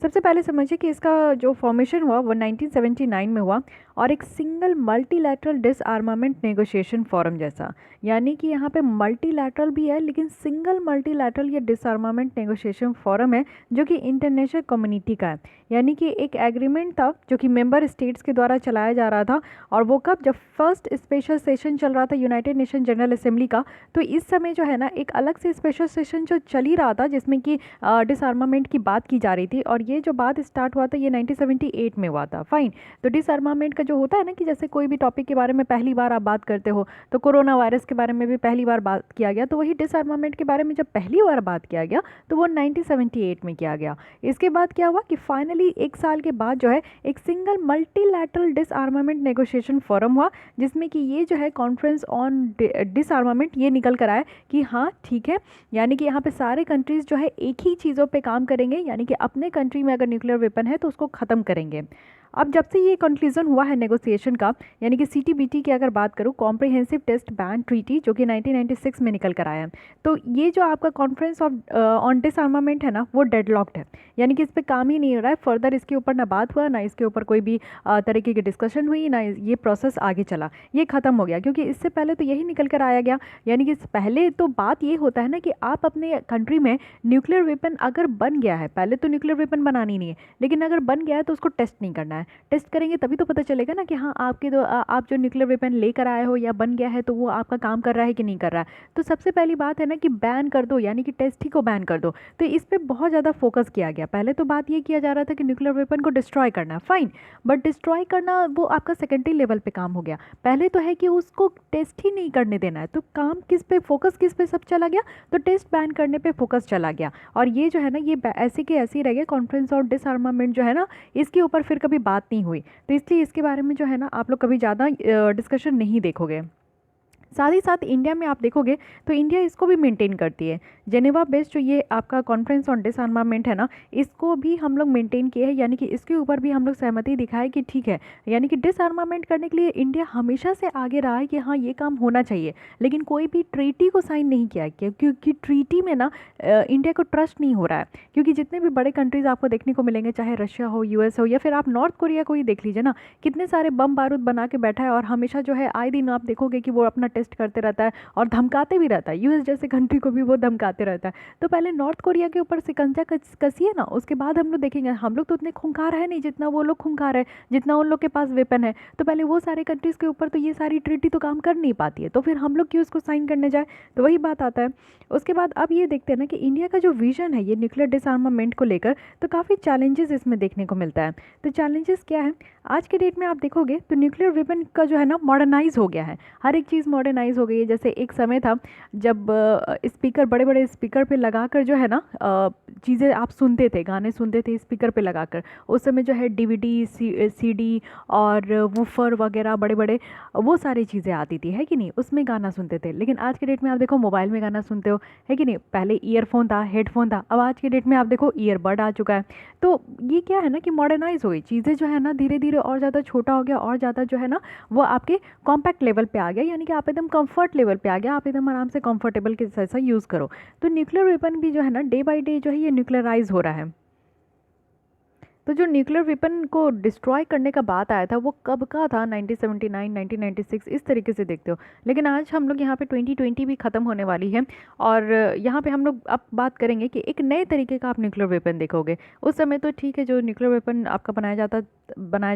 S1: सबसे पहले समझिए कि इसका जो फॉर्मेशन हुआ वो 1979 में हुआ, और एक सिंगल मल्टीलैटरल डिसआर्मामेंट नेगोशिएशन फोरम जैसा, यानी कि यहाँ पे मल्टीलैटरल भी है लेकिन सिंगल मल्टीलैटरल ये डिसआर्मामेंट नेगोशिएशन फोरम है जो कि इंटरनेशनल कम्युनिटी का है। यानी कि एक एग्रीमेंट था जो कि मेंबर स्टेट्स के द्वारा चलाया जा रहा था, और वो कब, जब फर्स्ट स्पेशल सेशन चल रहा था यूनाइटेड नेशन जनरल असेंबली का, तो इस समय जो है ना एक अलग से स्पेशल सेशन जो चल ही रहा था जिसमें कि डिसआर्मामेंट की बात की जा रही थी, और ये जो बात स्टार्ट हुआ था ये 1978 में हुआ था। फाइन। तो डिसआर्मामेंट का जो होता है ना कि जैसे कोई भी टॉपिक के बारे में पहली बार आप बात करते हो, तो कोरोना वायरस के बारे में भी पहली बार बात किया गया, तो वही डिसआर्मामेंट के बारे में जब पहली बार बात किया गया तो वो 1978 में किया गया। इसके बाद क्या हुआ कि फाइनली एक साल के बाद जो है एक सिंगल मल्टीलैटरल डिसआर्मामेंट नेगोशिएशन फोरम हुआ, जिसमें कि ये जो है कॉन्फ्रेंस ऑन डिसआर्मामेंट ये निकल कर आया कि हाँ ठीक है, यानी कि यहाँ पे सारे कंट्रीज़ जो है एक ही चीज़ों पे काम करेंगे, यानी कि अपने कंट्री में अगर न्यूक्लियर वेपन है तो उसको ख़त्म करेंगे। अब जब से ये कंक्लूजन हुआ है नेगोशिएशन का, यानी कि सीटीबीटी की अगर बात करूँ, कॉम्प्रिहेंसिव टेस्ट बैन ट्रीटी, जो कि 1996 में निकल कर आया है, तो ये जो आपका कॉन्फ्रेंस ऑफ ऑन डिसआर्मामेंट है ना वो डेडलॉक्ड है, यानी कि इस पर काम ही नहीं हो रहा है। फर्दर इसके ऊपर ना बात हुआ, ना इसके ऊपर कोई भी तरीके की डिस्कशन हुई, ना ये प्रोसेस आगे चला, ये ख़त्म हो गया। क्योंकि इससे पहले तो यही निकल कर आया गया, यानी कि पहले तो बात ये होता है ना कि आप अपने कंट्री में न्यूक्लियर वेपन अगर बन गया है, पहले तो न्यूक्लियर वेपन बनानी नहीं है, लेकिन अगर बन गया है तो उसको टेस्ट नहीं करना है। टेस्ट करेंगे तभी तो पता चलेगा ना कि हाँ आपके तो आप जो न्यूक्लियर वेपन लेकर आए हो या बन गया है तो वो आपका काम कर रहा है कि नहीं कर रहा है। तो सबसे पहली बात है ना कि बैन कर दो, यानी कि टेस्ट ही को बैन कर दो। तो इस पर बहुत ज़्यादा फोकस किया गया। पहले तो बात ये किया जा रहा था कि न्यूक्लियर वेपन को डिस्ट्रॉय करना, फाइन, बट डिस्ट्रॉय करना वो आपका सेकेंडरी लेवल पे काम हो गया। पहले तो है कि उसको टेस्ट ही नहीं करने देना है, तो काम किस पे, फोकस किस पे सब चला गया, तो टेस्ट बैन करने पे फोकस चला गया। और ये जो है ना ये ऐसे के ऐसे ही रह गया। कॉन्फ्रेंस ऑन डिसआर्मामेंट जो है ना इसके ऊपर फिर कभी बात नहीं हुई, तो इसलिए इसके बारे में जो है ना आप लोग कभी ज़्यादा डिस्कशन नहीं देखोगे। साथ ही साथ इंडिया में आप देखोगे तो इंडिया इसको भी मेंटेन करती है। जेनेवा बेस्ड जो ये आपका कॉन्फ्रेंस ऑन डिसआर्मामेंट है ना, इसको भी हम लोग मेंटेन किए हैं, यानी कि इसके ऊपर भी हम लोग सहमति दिखाए कि ठीक है, यानी कि डिसआर्मामेंट करने के लिए इंडिया हमेशा से आगे रहा है कि हाँ ये काम होना चाहिए, लेकिन कोई भी ट्रीटी को साइन नहीं किया, क्योंकि ट्रीटी में ना इंडिया को ट्रस्ट नहीं हो रहा है। क्योंकि जितने भी बड़े कंट्रीज़ आपको देखने को मिलेंगे, चाहे रशिया हो, यूएस हो, या फिर आप नॉर्थ कोरिया को ही देख लीजिए ना, कितने सारे बम बारूद बना के बैठा है, और हमेशा जो है आए दिन आप देखोगे कि वो अपना टेस्ट करते रहता है और धमकाते भी रहता है। यूएस जैसे कंट्री को भी वो धमकाते रहता है। तो पहले नॉर्थ कोरिया के ऊपर शिकंजा कसिए ना, उसके बाद हम लोग देखेंगे। हम लोग तो उतने खूंखार है नहीं जितना वो लोग खूंखार है, जितना उन लोग के पास वेपन है। तो पहले वो सारे कंट्रीज़ के ऊपर तो ये सारी ट्रीटी तो काम कर नहीं पाती है, तो फिर हम लोग क्यों उसको साइन करने जाए, तो वही बात आता है। उसके बाद अब ये देखते हैं ना कि इंडिया का जो विजन है ये न्यूक्लियर डिसआर्मामेंट को लेकर, तो काफ़ी चैलेंजेस इसमें देखने को मिलता है। तो चैलेंजेस क्या है, आज के डेट में आप देखोगे तो न्यूक्लियर वेपन का जो है ना मॉडर्नाइज हो गया है, हर एक चीज़ मॉडर्नाइज हो गई है। जैसे एक समय था जब स्पीकर, बड़े बड़े स्पीकर पे लगाकर जो है ना चीज़ें आप सुनते थे, गाने सुनते थे स्पीकर पे लगाकर। उस समय जो है डीवीडी, सीडी और वूफर वगैरह बड़े बड़े वो सारी चीज़ें आती थी, है कि नहीं, उसमें गाना सुनते थे। लेकिन आज के डेट में आप देखो मोबाइल में गाना सुनते हो, है कि नहीं। पहले ईयरफोन था, हेडफोन था, अब आज के डेट में आप देखो ईयरबड आ चुका है। तो ये क्या है ना कि मॉडर्नाइज हो गई चीज़ें, जो है ना धीरे धीरे और ज़्यादा छोटा हो गया, और ज़्यादा जो है ना वो आपके कॉम्पैक्ट लेवल पे आ गया, यानी कि आप एकदम कंफर्ट लेवल पे आ गया, आप एकदम आराम से कंफर्टेबल के जैसा यूज़ करो। तो न्यूक्लियर वेपन भी जो है ना डे बाय डे जो है ये न्यूक्लियराइज हो रहा है। तो जो न्यूक्लियर वेपन को डिस्ट्रॉय करने का बात आया था वो कब का था, 1979, 1996 इस तरीके से देखते हो। लेकिन आज हम लोग यहाँ पे 2020 भी ख़त्म होने वाली है, और यहाँ पे हम लोग अब बात करेंगे कि एक नए तरीके का आप न्यूक्लियर वेपन देखोगे। उस समय तो ठीक है, जो न्यूक्लियर वेपन आपका बनाया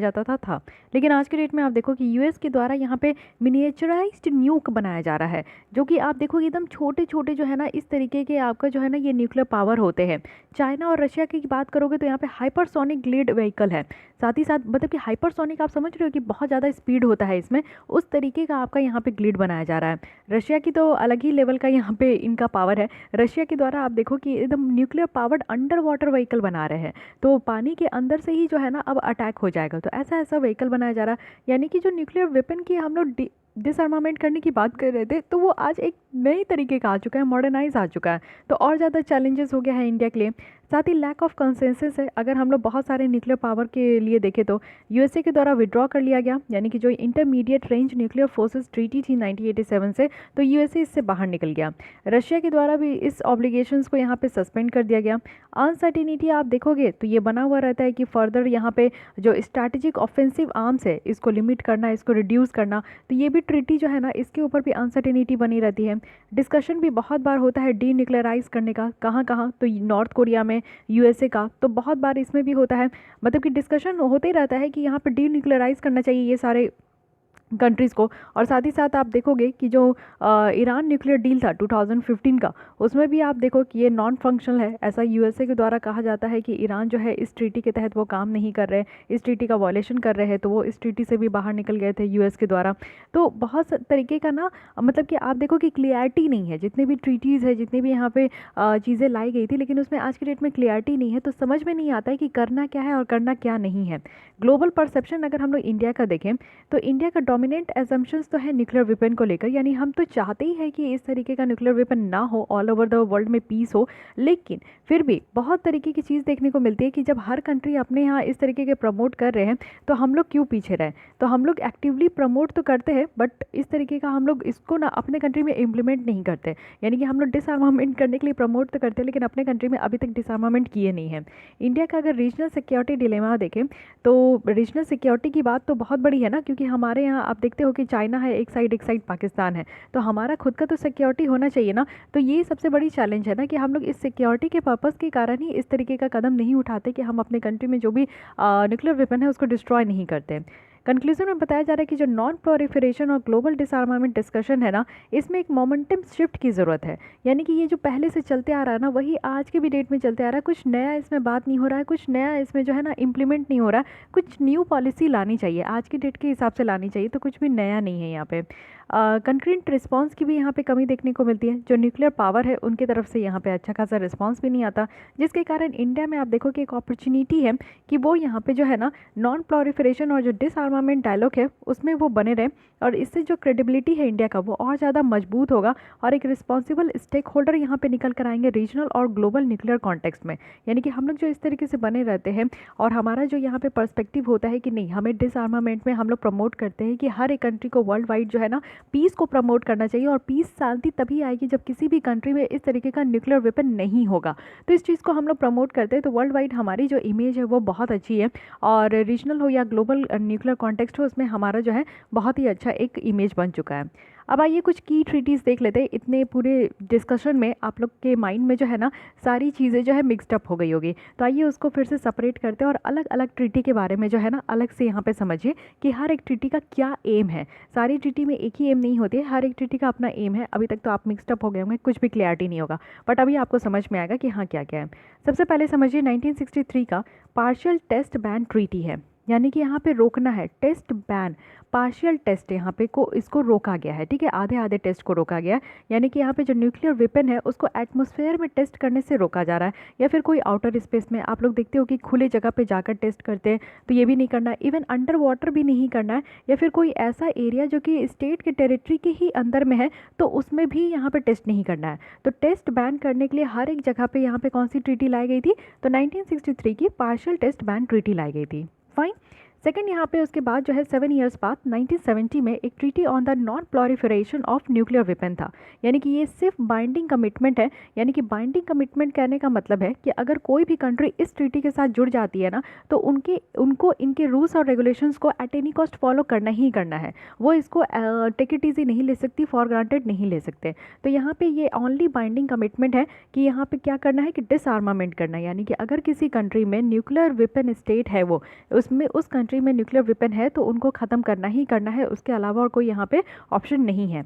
S1: जाता था, लेकिन आज के डेट में आप देखो कि यूएस के द्वारा यहाँ पे मिनिएचराइज्ड न्यूक बनाया जा रहा है, जो कि आप देखोगे एकदम छोटे छोटे जो है ना इस तरीके के आपका जो है ना ये न्यूक्लियर पावर होते हैं। चाइना और रशिया की बात करोगे तो यहाँ पे हाइपरसोनिक ग्लिड व्हीकल है। साथ ही साथ मतलब कि हाइपरसोनिक आप समझ रहे हो कि बहुत ज़्यादा स्पीड होता है इसमें, उस तरीके का आपका यहाँ पे ग्लिड बनाया जा रहा है। रशिया की तो अलग ही लेवल का यहाँ पे इनका पावर है। रशिया के द्वारा आप देखो कि एकदम nuclear powered under water vehicle बना रहे हैं, तो पानी के अंदर से ही जो है ना अब अटैक हो जाएगा। तो ऐसा ऐसा व्हीकल बनाया जा रहा है, यानी कि जो न्यूक्लियर वेपन की हम लोग डिसआर्मामेंट करने की बात कर रहे थे, तो वो आज एक नई तरीके का आ चुका है, मॉडर्नाइज आ चुका है। तो और ज़्यादा चैलेंजेस हो गया है इंडिया के लिए। साथ ही लैक ऑफ कंसेंसस है। अगर हम लोग बहुत सारे न्यूक्लियर पावर के लिए देखें तो यूएसए के द्वारा विड्रॉ कर लिया गया, यानी कि जो intermediate range nuclear forces treaty थी 1987 से, तो यूएसए इससे बाहर निकल गया। रशिया के द्वारा भी इस ऑब्लिगेशंस को यहाँ पे सस्पेंड कर दिया गया। अनसर्टिनिटी आप देखोगे तो ये बना हुआ रहता है कि फर्दर यहाँ पे जो स्ट्रैटेजिक ऑफेंसिव आर्म्स है इसको लिमिट करना, इसको रिड्यूस करना, तो ये भी ट्रीटी जो है ना इसके ऊपर भी अनसर्टिनिटी बनी रहती है। डिस्कशन भी बहुत बार होता है डी न्यूक्लियराइज करने का, कहाँ कहाँ, तो नॉर्थ कोरिया में, यूएसए का, तो बहुत बार इसमें भी होता है, मतलब कि डिस्कशन होते ही रहता है कि यहाँ पर डी न्यूक्लियराइज करना चाहिए ये सारे कंट्रीज़ को। और साथ ही साथ आप देखोगे कि जो ईरान न्यूक्लियर डील था 2015 का, उसमें भी आप देखो कि ये नॉन फंक्शनल है। ऐसा यूएसए के द्वारा कहा जाता है कि ईरान जो है इस ट्रीटी के तहत वो काम नहीं कर रहे, इस ट्रीटी का वॉयलेशन कर रहे हैं, तो वो इस ट्रीटी से भी बाहर निकल गए थे यूएस के द्वारा। तो बहुत तरीके का ना, मतलब कि आप देखो कि क्लियरिटी नहीं है, जितने भी ट्रीटीज़ है, जितनी भी यहाँ पे चीज़ें लाई गई थी, लेकिन उसमें आज की डेट में क्लियरिटी नहीं है, तो समझ में नहीं आता है कि करना क्या है और करना क्या नहीं है। ग्लोबल परसेप्शन अगर हम लोग इंडिया का देखें तो इंडिया का डोमिनेंट एजम्पशंस तो है न्यूक्लियर वेपन को लेकर, यानी हम तो चाहते ही है कि इस तरीके का न्यूक्लियर वेपन ना हो, ऑल ओवर द वर्ल्ड में पीस हो। लेकिन फिर भी बहुत तरीके की चीज़ देखने को मिलती है कि जब हर कंट्री अपने यहाँ इस तरीके के प्रमोट कर रहे हैं तो हम लोग क्यों पीछे रहें। तो हम लोग एक्टिवली प्रमोट तो करते हैं, बट इस तरीके का हम लोग इसको ना अपने कंट्री में इम्प्लीमेंट नहीं करते। यानी कि हम लोग डिसआर्मामेंट करने के लिए प्रमोट तो करते हैं, लेकिन अपने कंट्री में अभी तक डिसआर्मामेंट किए नहीं है। इंडिया का अगर रीजनल सिक्योरिटी डिलेमा देखें तो रीजनल सिक्योरिटी की बात तो बहुत बड़ी है ना, क्योंकि हमारे यहाँ आप देखते हो कि चाइना है एक साइड पाकिस्तान है, तो हमारा खुद का तो सिक्योरिटी होना चाहिए ना। तो ये सबसे बड़ी चैलेंज है ना कि हम लोग इस सिक्योरिटी के पर्पस के कारण ही इस तरीके का कदम नहीं उठाते कि हम अपने कंट्री में जो भी न्यूक्लियर वेपन है उसको डिस्ट्रॉय नहीं करते। कंक्लूजन में बताया जा रहा है कि जो नॉन प्रोलिफरेशन और ग्लोबल डिसआर्मामेंट डिस्कशन है ना, इसमें एक मोमेंटम शिफ्ट की ज़रूरत है। यानी कि ये जो पहले से चलते आ रहा है ना, वही आज के भी डेट में चलते आ रहा है। कुछ नया इसमें बात नहीं हो रहा है, कुछ नया इसमें जो है ना इम्प्लीमेंट नहीं हो रहा है, कुछ न्यू पॉलिसी लानी चाहिए, आज की डेट के हिसाब से लानी चाहिए, तो कुछ भी नया नहीं है यहाँ पे। कंक्रीट रिस्पांस की भी यहाँ पे कमी देखने को मिलती है। जो न्यूक्लियर पावर है उनकी तरफ से यहाँ पे अच्छा खासा रिस्पांस भी नहीं आता, जिसके कारण इंडिया में आप देखो कि एक अपॉर्चुनिटी है कि वो यहाँ पे जो है ना नॉन प्रोलिफरेशन और जो डिसआर्मामेंट डायलॉग है उसमें वो बने रहे, और इससे जो क्रेडिबिलिटी है इंडिया का वो और ज़्यादा मजबूत होगा, और एक रिस्पॉन्सिबल स्टेक होल्डर यहाँ पे निकल कर आएंगे रीजनल और ग्लोबल न्यूक्लियर कॉन्टेक्स्ट में। यानी कि हम लोग जो इस तरीके से बने रहते हैं और हमारा जो यहाँ पे पर्सपेक्टिव होता है कि नहीं, हमें डिसआर्मामेंट में हम लोग प्रमोट करते हैं कि हर एक कंट्री को वर्ल्ड वाइड जो है ना पीस को प्रमोट करना चाहिए, और पीस शांति तभी आएगी जब किसी भी कंट्री में इस तरीके का न्यूक्लियर वेपन नहीं होगा। तो इस चीज़ को हम लोग प्रमोट करते हैं, तो वर्ल्ड वाइड हमारी जो इमेज है वो बहुत अच्छी है, और रीजनल हो या ग्लोबल न्यूक्लियर कॉन्टेक्स्ट हो उसमें हमारा जो है बहुत ही अच्छा एक इमेज बन चुका है। अब आइए कुछ की ट्रीटीज़ देख लेते हैं। इतने पूरे डिस्कशन में आप लोग के माइंड में जो है ना सारी चीज़ें जो है मिक्सड अप हो गई होगी, तो आइए उसको फिर से सेपरेट करते हैं और अलग अलग ट्रीटी के बारे में जो है ना अलग से यहाँ पे समझिए कि हर एक ट्रीटी का क्या एम है। सारी ट्रीटी में एक ही एम नहीं होती है, हर एक ट्रीटी का अपना एम है। अभी तक तो आप मिक्सड अप हो गए होंगे, कुछ भी क्लियरिटी नहीं होगा, बट अभी आपको समझ में आएगा कि हाँ क्या क्या है। सबसे पहले समझिए 1963 का पार्शियल टेस्ट बैन ट्रीटी है, यानी कि यहाँ पे रोकना है, टेस्ट बैन, पार्शियल टेस्ट यहाँ पे को इसको रोका गया है, ठीक है, आधे आधे टेस्ट को रोका गया है। यानी कि यहाँ पे जो न्यूक्लियर वेपन है उसको एटमॉस्फेयर में टेस्ट करने से रोका जा रहा है, या फिर कोई आउटर स्पेस में आप लोग देखते हो कि खुले जगह पे जाकर टेस्ट करते हैं, तो ये भी नहीं करना है। इवन अंडर वाटर भी नहीं करना है, या फिर कोई ऐसा एरिया जो कि स्टेट के टेरिटरी के ही अंदर में है तो उसमें भी यहाँ पर टेस्ट नहीं करना है। तो टेस्ट बैन करने के लिए हर एक जगह पर यहाँ पर कौन सी ट्रीटी लाई गई थी, तो 1963 की पार्शियल टेस्ट बैन ट्रीटी लाई गई थी। फाइन। सेकंड यहाँ पे उसके बाद जो है 7 ईयर्स बाद 1970 में एक treaty on the non proliferation of nuclear weapon था। यानी कि ये सिर्फ बाइंडिंग कमिटमेंट है। यानी कि बाइंडिंग कमिटमेंट कहने का मतलब है कि अगर कोई भी कंट्री इस ट्रीटी के साथ जुड़ जाती है ना, तो उनको इनके रूल्स और रेगुलेशंस को एट एनी कॉस्ट फॉलो करना ही करना है। वो इसको टेक इट ईजी नहीं ले सकती, फॉर ग्रांटेड नहीं ले सकते। तो यहाँ पे ये ओनली बाइंडिंग कमिटमेंट है कि यहाँ पे क्या करना है कि डिसआर्मामेंट करना है। यानी कि अगर किसी कंट्री में न्यूक्लियर वेपन स्टेट है, वो उसमें उस कंट्री में न्यूक्लियर वेपन है तो उनको ख़त्म करना ही करना है, उसके अलावा और कोई यहाँ पे ऑप्शन नहीं है।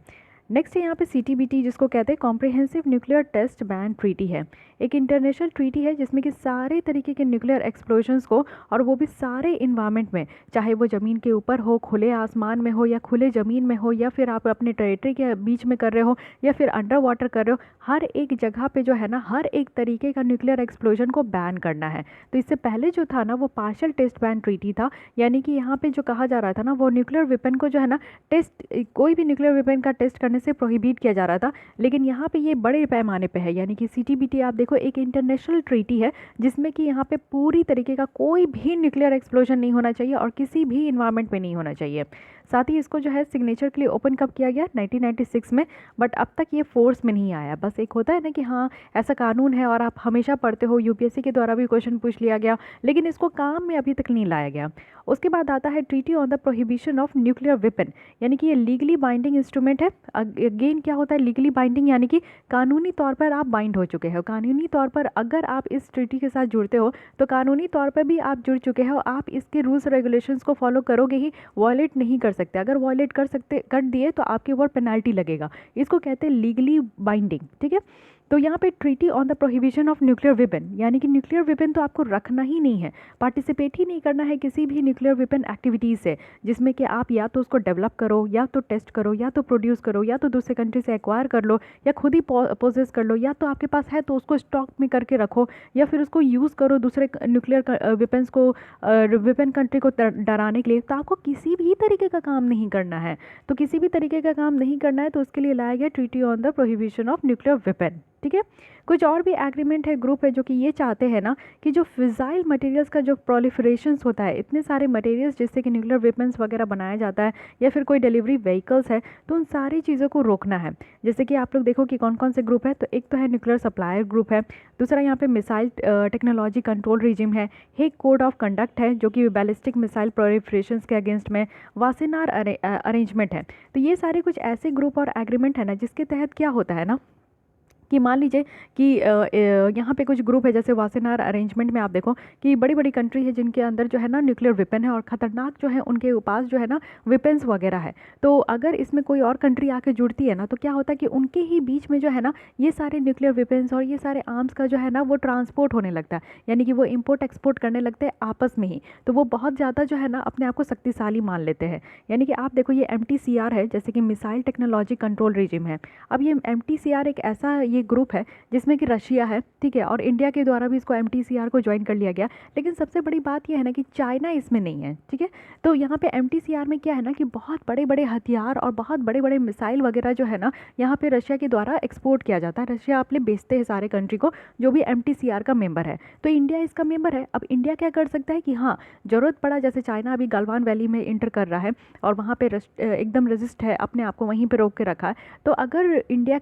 S1: नेक्स्ट यहाँ पे CTBT जिसको कहते हैं comprehensive nuclear test ban treaty है। एक इंटरनेशनल ट्रीटी है जिसमें कि सारे तरीके के न्यूक्लियर एक्सप्लोजन्स को, और वो भी सारे इन्वायरमेंट में, चाहे वो ज़मीन के ऊपर हो, खुले आसमान में हो, या खुले ज़मीन में हो, या फिर आप अपने टेरिटरी के बीच में कर रहे हो, या फिर अंडर वाटर कर रहे हो, हर एक जगह पे जो है ना हर एक तरीके का न्यूक्लियर एक्सप्लोजन को बैन करना है। तो इससे पहले जो था ना वो पार्शियल टेस्ट बैन ट्रीटी था। यानी कि यहाँ पर जो कहा जा रहा था ना वो न्यूक्लियर वेपन को जो है ना टेस्ट, कोई भी न्यूक्लियर वेपन का टेस्ट करने से प्रोहिबिट किया जा रहा था, लेकिन यहाँ पे ये बड़े पैमाने पे है। यानी कि CTBT आप देखो एक इंटरनेशनल ट्रीटी है जिसमें कि यहाँ पे पूरी तरीके का कोई भी न्यूक्लियर एक्सप्लोजन नहीं होना चाहिए और किसी भी इन्वायरमेंट में नहीं होना चाहिए। साथ ही इसको जो है सिग्नेचर के लिए ओपन कब किया गया, 1996 में, बट अब तक ये फोर्स में नहीं आया। बस एक होता है ना कि हाँ ऐसा कानून है और आप हमेशा पढ़ते हो, UPSC के द्वारा भी क्वेश्चन पूछ लिया गया, लेकिन इसको काम में अभी तक नहीं लाया गया। उसके बाद आता है treaty on the prohibition of nuclear weapon, यानी कि ये लीगली बाइंडिंग इंस्ट्रूमेंट है। अगेन क्या होता है लीगली बाइंडिंग, यानी कि कानूनी तौर पर आप बाइंड हो चुके हो, कानूनी तौर पर अगर आप इस ट्रीटी के साथ जुड़ते हो तो कानूनी तौर पर भी आप जुड़ चुके हो, आप इसके रूल्स रेगुलेशंस को फॉलो करोगे ही, वॉयलेट नहीं कर सकते। अगर वॉयलेट कर दिए तो आपके ऊपर पेनल्टी लगेगा। इसको कहते हैं लीगली बाइंडिंग, ठीक है। तो यहाँ पे treaty on the prohibition of nuclear weapon, यानी कि न्यूक्लियर वेपन तो आपको रखना ही नहीं है, पार्टिसिपेट ही नहीं करना है किसी भी न्यूक्लियर वेपन एक्टिविटीज़ से, जिसमें कि आप या तो उसको डेवलप करो, या तो टेस्ट करो, या तो प्रोड्यूस करो, या तो दूसरे कंट्री से एक्वायर कर लो, या खुद ही पोजेस कर लो, या तो आपके पास है तो उसको स्टॉक में करके रखो, या फिर उसको यूज़ करो दूसरे न्यूक्लियर वेपन्स को, वेपन कंट्री को डराने के लिए। तो आपको किसी भी तरीके का काम नहीं करना है। तो किसी भी तरीके का काम नहीं करना है तो उसके लिए लाया गया treaty on the prohibition of nuclear weapon, ठीक है। कुछ और भी एग्रीमेंट है, ग्रुप है, जो कि ये चाहते हैं ना कि जो फिजाइल मटेरियल्स का जो प्रोलिफरेशंस होता है, इतने सारे मटेरियल्स जिससे कि न्यूक्लियर वेपन्स वगैरह बनाया जाता है या फिर कोई डिलीवरी व्हीकल्स है, तो उन सारी चीज़ों को रोकना है। जैसे कि आप लोग देखो कि कौन कौन से ग्रुप है, तो एक तो है न्यूक्लियर सप्लायर ग्रुप है, दूसरा यहाँ पे मिसाइल टेक्नोलॉजी कंट्रोल रिजिम है, हेग कोड ऑफ कंडक्ट है जो कि बैलिस्टिक मिसाइल प्रोलिफरेशंस के अगेंस्ट में, वासेनार अरेंजमेंट है। तो ये सारे कुछ ऐसे ग्रुप और एग्रीमेंट है ना जिसके तहत क्या होता है ना कि मान लीजिए कि यहाँ पे कुछ ग्रुप है, जैसे वासेनार अरेंजमेंट में आप देखो कि बड़ी बड़ी कंट्री है जिनके अंदर जो है ना न्यूक्लियर वेपन है और ख़तरनाक जो है उनके पास जो है ना वेपन्स वगैरह है। तो अगर इसमें कोई और कंट्री आके जुड़ती है ना तो क्या होता है कि उनके ही बीच में जो है ना ये सारे न्यूक्लियर वेपन्स और ये सारे आर्म्स का जो है ना वो ट्रांसपोर्ट होने लगता है, यानी कि वो इम्पोर्ट एक्सपोर्ट करने लगते हैं आपस में ही। तो वो बहुत ज़्यादा जो है ना अपने आप को शक्तिशाली मान लेते हैं। यानी कि आप देखो ये MTCR है, जैसे कि मिसाइल टेक्नोलॉजी कंट्रोल रिजिम है। अब ये MTCR एक ऐसा ये ग्रुप है जिसमें कि रशिया है, ठीक है, और इंडिया के द्वारा भी इसको MTCR को ज्वाइन कर लिया गया। लेकिन सबसे बड़ी बात यह है ना कि चाइना इसमें नहीं है, ठीक है। तो यहाँ पे MTCR में क्या है ना कि बहुत बड़े बड़े हथियार और बहुत बड़े बड़े मिसाइल वगैरह जो है ना यहाँ पे रशिया के द्वारा एक्सपोर्ट किया जाता है। रशिया अपने बेचते हैं सारे कंट्री को जो भी MTCR का मेंबर है। तो इंडिया इसका मेंबर है। अब इंडिया क्या कर सकता है कि हाँ ज़रूरत पड़ा, जैसे चाइना अभी गलवान वैली में इंटर कर रहा है और वहाँ पे एकदम रेजिस्ट है, अपने आप को वहीं पे रोक के रखा है। तो अगर इंडिया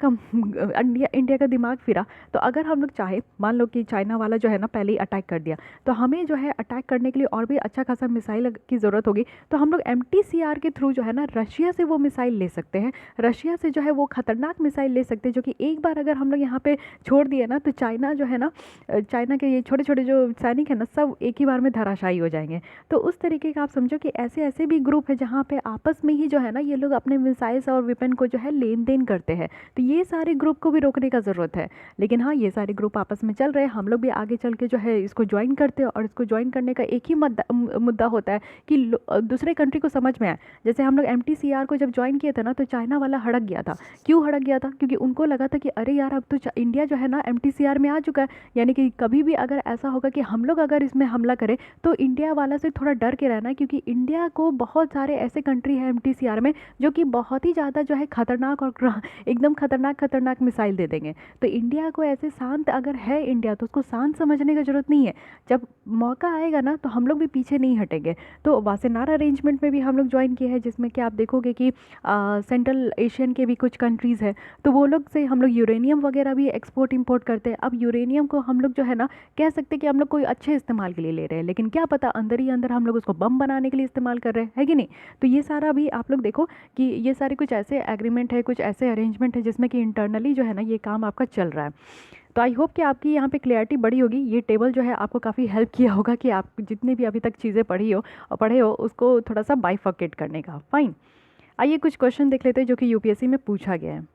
S1: का दिमाग फिरा, तो अगर हम लोग चाहे, मान लो कि चाइना वाला जो है ना पहले ही अटैक कर दिया, तो हमें जो है अटैक करने के लिए और भी अच्छा खासा मिसाइल की ज़रूरत होगी। तो हम लोग MTCR के थ्रू जो है ना रशिया से वो मिसाइल ले सकते हैं, रशिया से जो है वो खतरनाक मिसाइल ले सकते हैं, जो कि एक बार अगर हम लोग यहाँ पे छोड़ दिए ना तो चाइना जो है ना, चाइना के ये छोटे छोटे जो सैनिक है ना सब एक ही बार में धराशायी हो जाएंगे। तो उस तरीके का आप समझो कि ऐसे ऐसे भी ग्रुप है जहाँ पे आपस में ही जो है ना ये लोग अपने मिसाइल्स और वेपन को जो है लेन देन करते हैं। तो ये सारे ग्रुप को भी रोकने का ज़रूरत है। लेकिन हाँ ये सारे ग्रुप आपस में चल रहे हैं, हम लोग भी आगे चल के जो है इसको ज्वाइन करते हैं। और इसको ज्वाइन करने का एक ही मुद्दा होता है कि दूसरे कंट्री को समझ में आए। जैसे हम लोग MTCR को जब ज्वाइन किया था ना तो चाइना वाला हड़क गया था। क्यों हड़क गया था? क्योंकि उनको लगा था कि अरे यार अब तो इंडिया जो है ना MTCR में आ चुका है, यानी कि कभी भी अगर ऐसा होगा कि हम लोग अगर इसमें हमला करें तो इंडिया वाला से थोड़ा डर के रहना है, क्योंकि इंडिया को बहुत सारे ऐसे कंट्री है MTCR में जो कि बहुत ही ज़्यादा जो है खतरनाक और एकदम खतरनाक मिसाइल दे देंगे। तो इंडिया को ऐसे शांत अगर है इंडिया तो उसको शांत समझने का ज़रूरत नहीं है। जब मौका आएगा ना तो हम लोग भी पीछे नहीं हटेंगे। तो वासेनार अरेंजमेंट में भी हम लोग ज्वाइन किए हैं, जिसमें कि आप देखोगे कि सेंट्रल एशियन के भी कुछ कंट्रीज़ है, तो वो लोग से हम लोग यूरेनियम वगैरह भी एक्सपोर्ट इंपोर्ट करते हैं। अब यूरेनियम को हम लोग जो है ना कह सकते हैं कि हम लोग कोई अच्छे इस्तेमाल के लिए ले रहे हैं, लेकिन क्या पता अंदर ही अंदर हम लोग उसको बम बनाने के लिए इस्तेमाल कर रहे हैं, है कि नहीं। तो ये सारा भी आप लोग देखो कि ये सारे कुछ ऐसे एग्रीमेंट है, कुछ ऐसे अरेंजमेंट है जिसमें कि इंटरनली जो है ना ये काम आपका चल रहा है। तो आई होप कि आपकी यहाँ पे क्लियरिटी बढ़ी होगी। ये टेबल जो है आपको काफ़ी हेल्प किया होगा कि आप जितने भी अभी तक चीज़ें पढ़े हो उसको थोड़ा सा बाइफर्केट करने का। फाइन, आइए कुछ क्वेश्चन देख लेते हैं जो कि UPSC में पूछा गया है।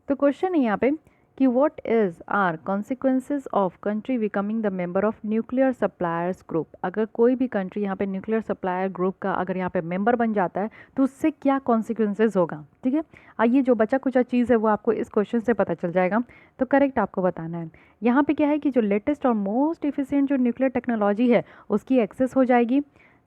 S1: तो क्वेश्चन है यहाँ पे कि what is are consequences of country becoming the member of nuclear suppliers group. अगर कोई भी कंट्री यहाँ पे न्यूक्लियर सप्लायर ग्रुप का अगर यहाँ पे मेंबर बन जाता है तो उससे क्या कॉन्सिक्वेंसेज होगा, ठीक है। आइए जो बचा कुचा चीज़ है वो आपको इस क्वेश्चन से पता चल जाएगा। तो करेक्ट आपको बताना है। यहाँ पे क्या है कि जो लेटेस्ट और मोस्ट इफिशिएंट जो न्यूक्लियर टेक्नोलॉजी है उसकी एक्सेस हो जाएगी।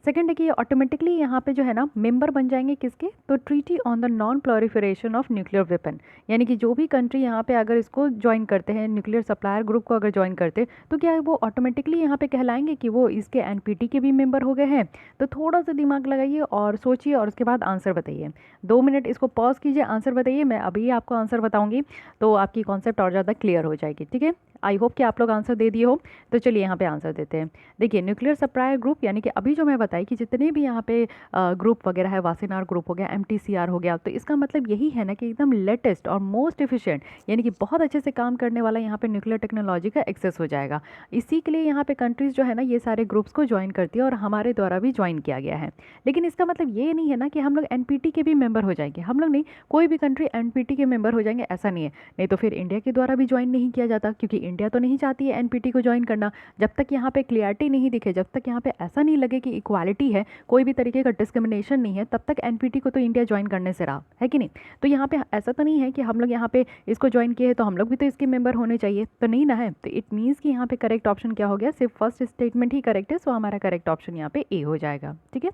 S1: सेकंड है कि ये ऑटोमेटिकली यहाँ पे जो है ना मेंबर बन जाएंगे किसके, तो treaty on the non proliferation of nuclear weapon, यानी कि जो भी कंट्री यहाँ पे अगर इसको ज्वाइन करते हैं, न्यूक्लियर सप्लायर ग्रुप को अगर ज्वाइन करते हैं, तो क्या है वो ऑटोमेटिकली यहाँ पे कहलाएंगे कि वो इसके एनपीटी के भी मेंबर हो गए हैं। तो थोड़ा सा दिमाग लगाइए और सोचिए और उसके बाद आंसर बताइए। 2 मिनट इसको पॉज कीजिए, आंसर बताइए, मैं अभी आपको आंसर बताऊंगी तो आपकी कॉन्सेप्ट और ज़्यादा क्लियर हो जाएगी। ठीक है, आई होप कि आप लोग आंसर दे दिए हो। तो चलिए यहाँ पे आंसर देते हैं। देखिए न्यूक्लियर सप्लायर ग्रुप यानी कि अभी जो मैं बताई कि जितने भी यहाँ पे ग्रुप वगैरह है, वासेनार ग्रुप हो गया, एमटीसीआर हो गया, तो इसका मतलब यही है ना कि एकदम लेटेस्ट और मोस्ट एफिशिएंट यानी कि बहुत अच्छे से काम करने वाला यहाँ पे न्यूक्लियर टेक्नोलॉजी का एक्सेस हो जाएगा। इसी के लिए यहाँ पे कंट्रीज़ जो है ना ये सारे ग्रुप्स को ज्वाइन करती है और हमारे द्वारा भी ज्वाइन किया गया है। लेकिन इसका मतलब ये नहीं है ना कि हम लोग एनपीटी के भी मेंबर हो जाएंगे, हम लोग नहीं, कोई भी कंट्री एनपीटी के मेंबर हो जाएंगे ऐसा नहीं है। नहीं तो फिर इंडिया के द्वारा भी ज्वाइन नहीं किया जाता, क्योंकि इंडिया तो नहीं चाहती है एनपीटी को ज्वाइन करना। जब तक यहाँ पे क्लियरिटी नहीं दिखे, जब तक यहाँ पे ऐसा नहीं लगे कि इक्वालिटी है, कोई भी तरीके का डिस्क्रिमिनेशन नहीं है, तब तक एनपीटी को तो इंडिया ज्वाइन करने से रहा है कि नहीं। तो यहाँ पे ऐसा तो नहीं है कि हम लोग यहाँ पे इसको ज्वाइन किए हैं तो हम लोग भी तो इसके मेंबर होने चाहिए, तो नहीं ना है। तो इट मीन्स कि यहाँ पे करेक्ट ऑप्शन क्या हो गया, सिर्फ फर्स्ट स्टेटमेंट ही करेक्ट है, सो हमारा करेक्ट ऑप्शन यहाँ पे ए हो जाएगा। ठीक है,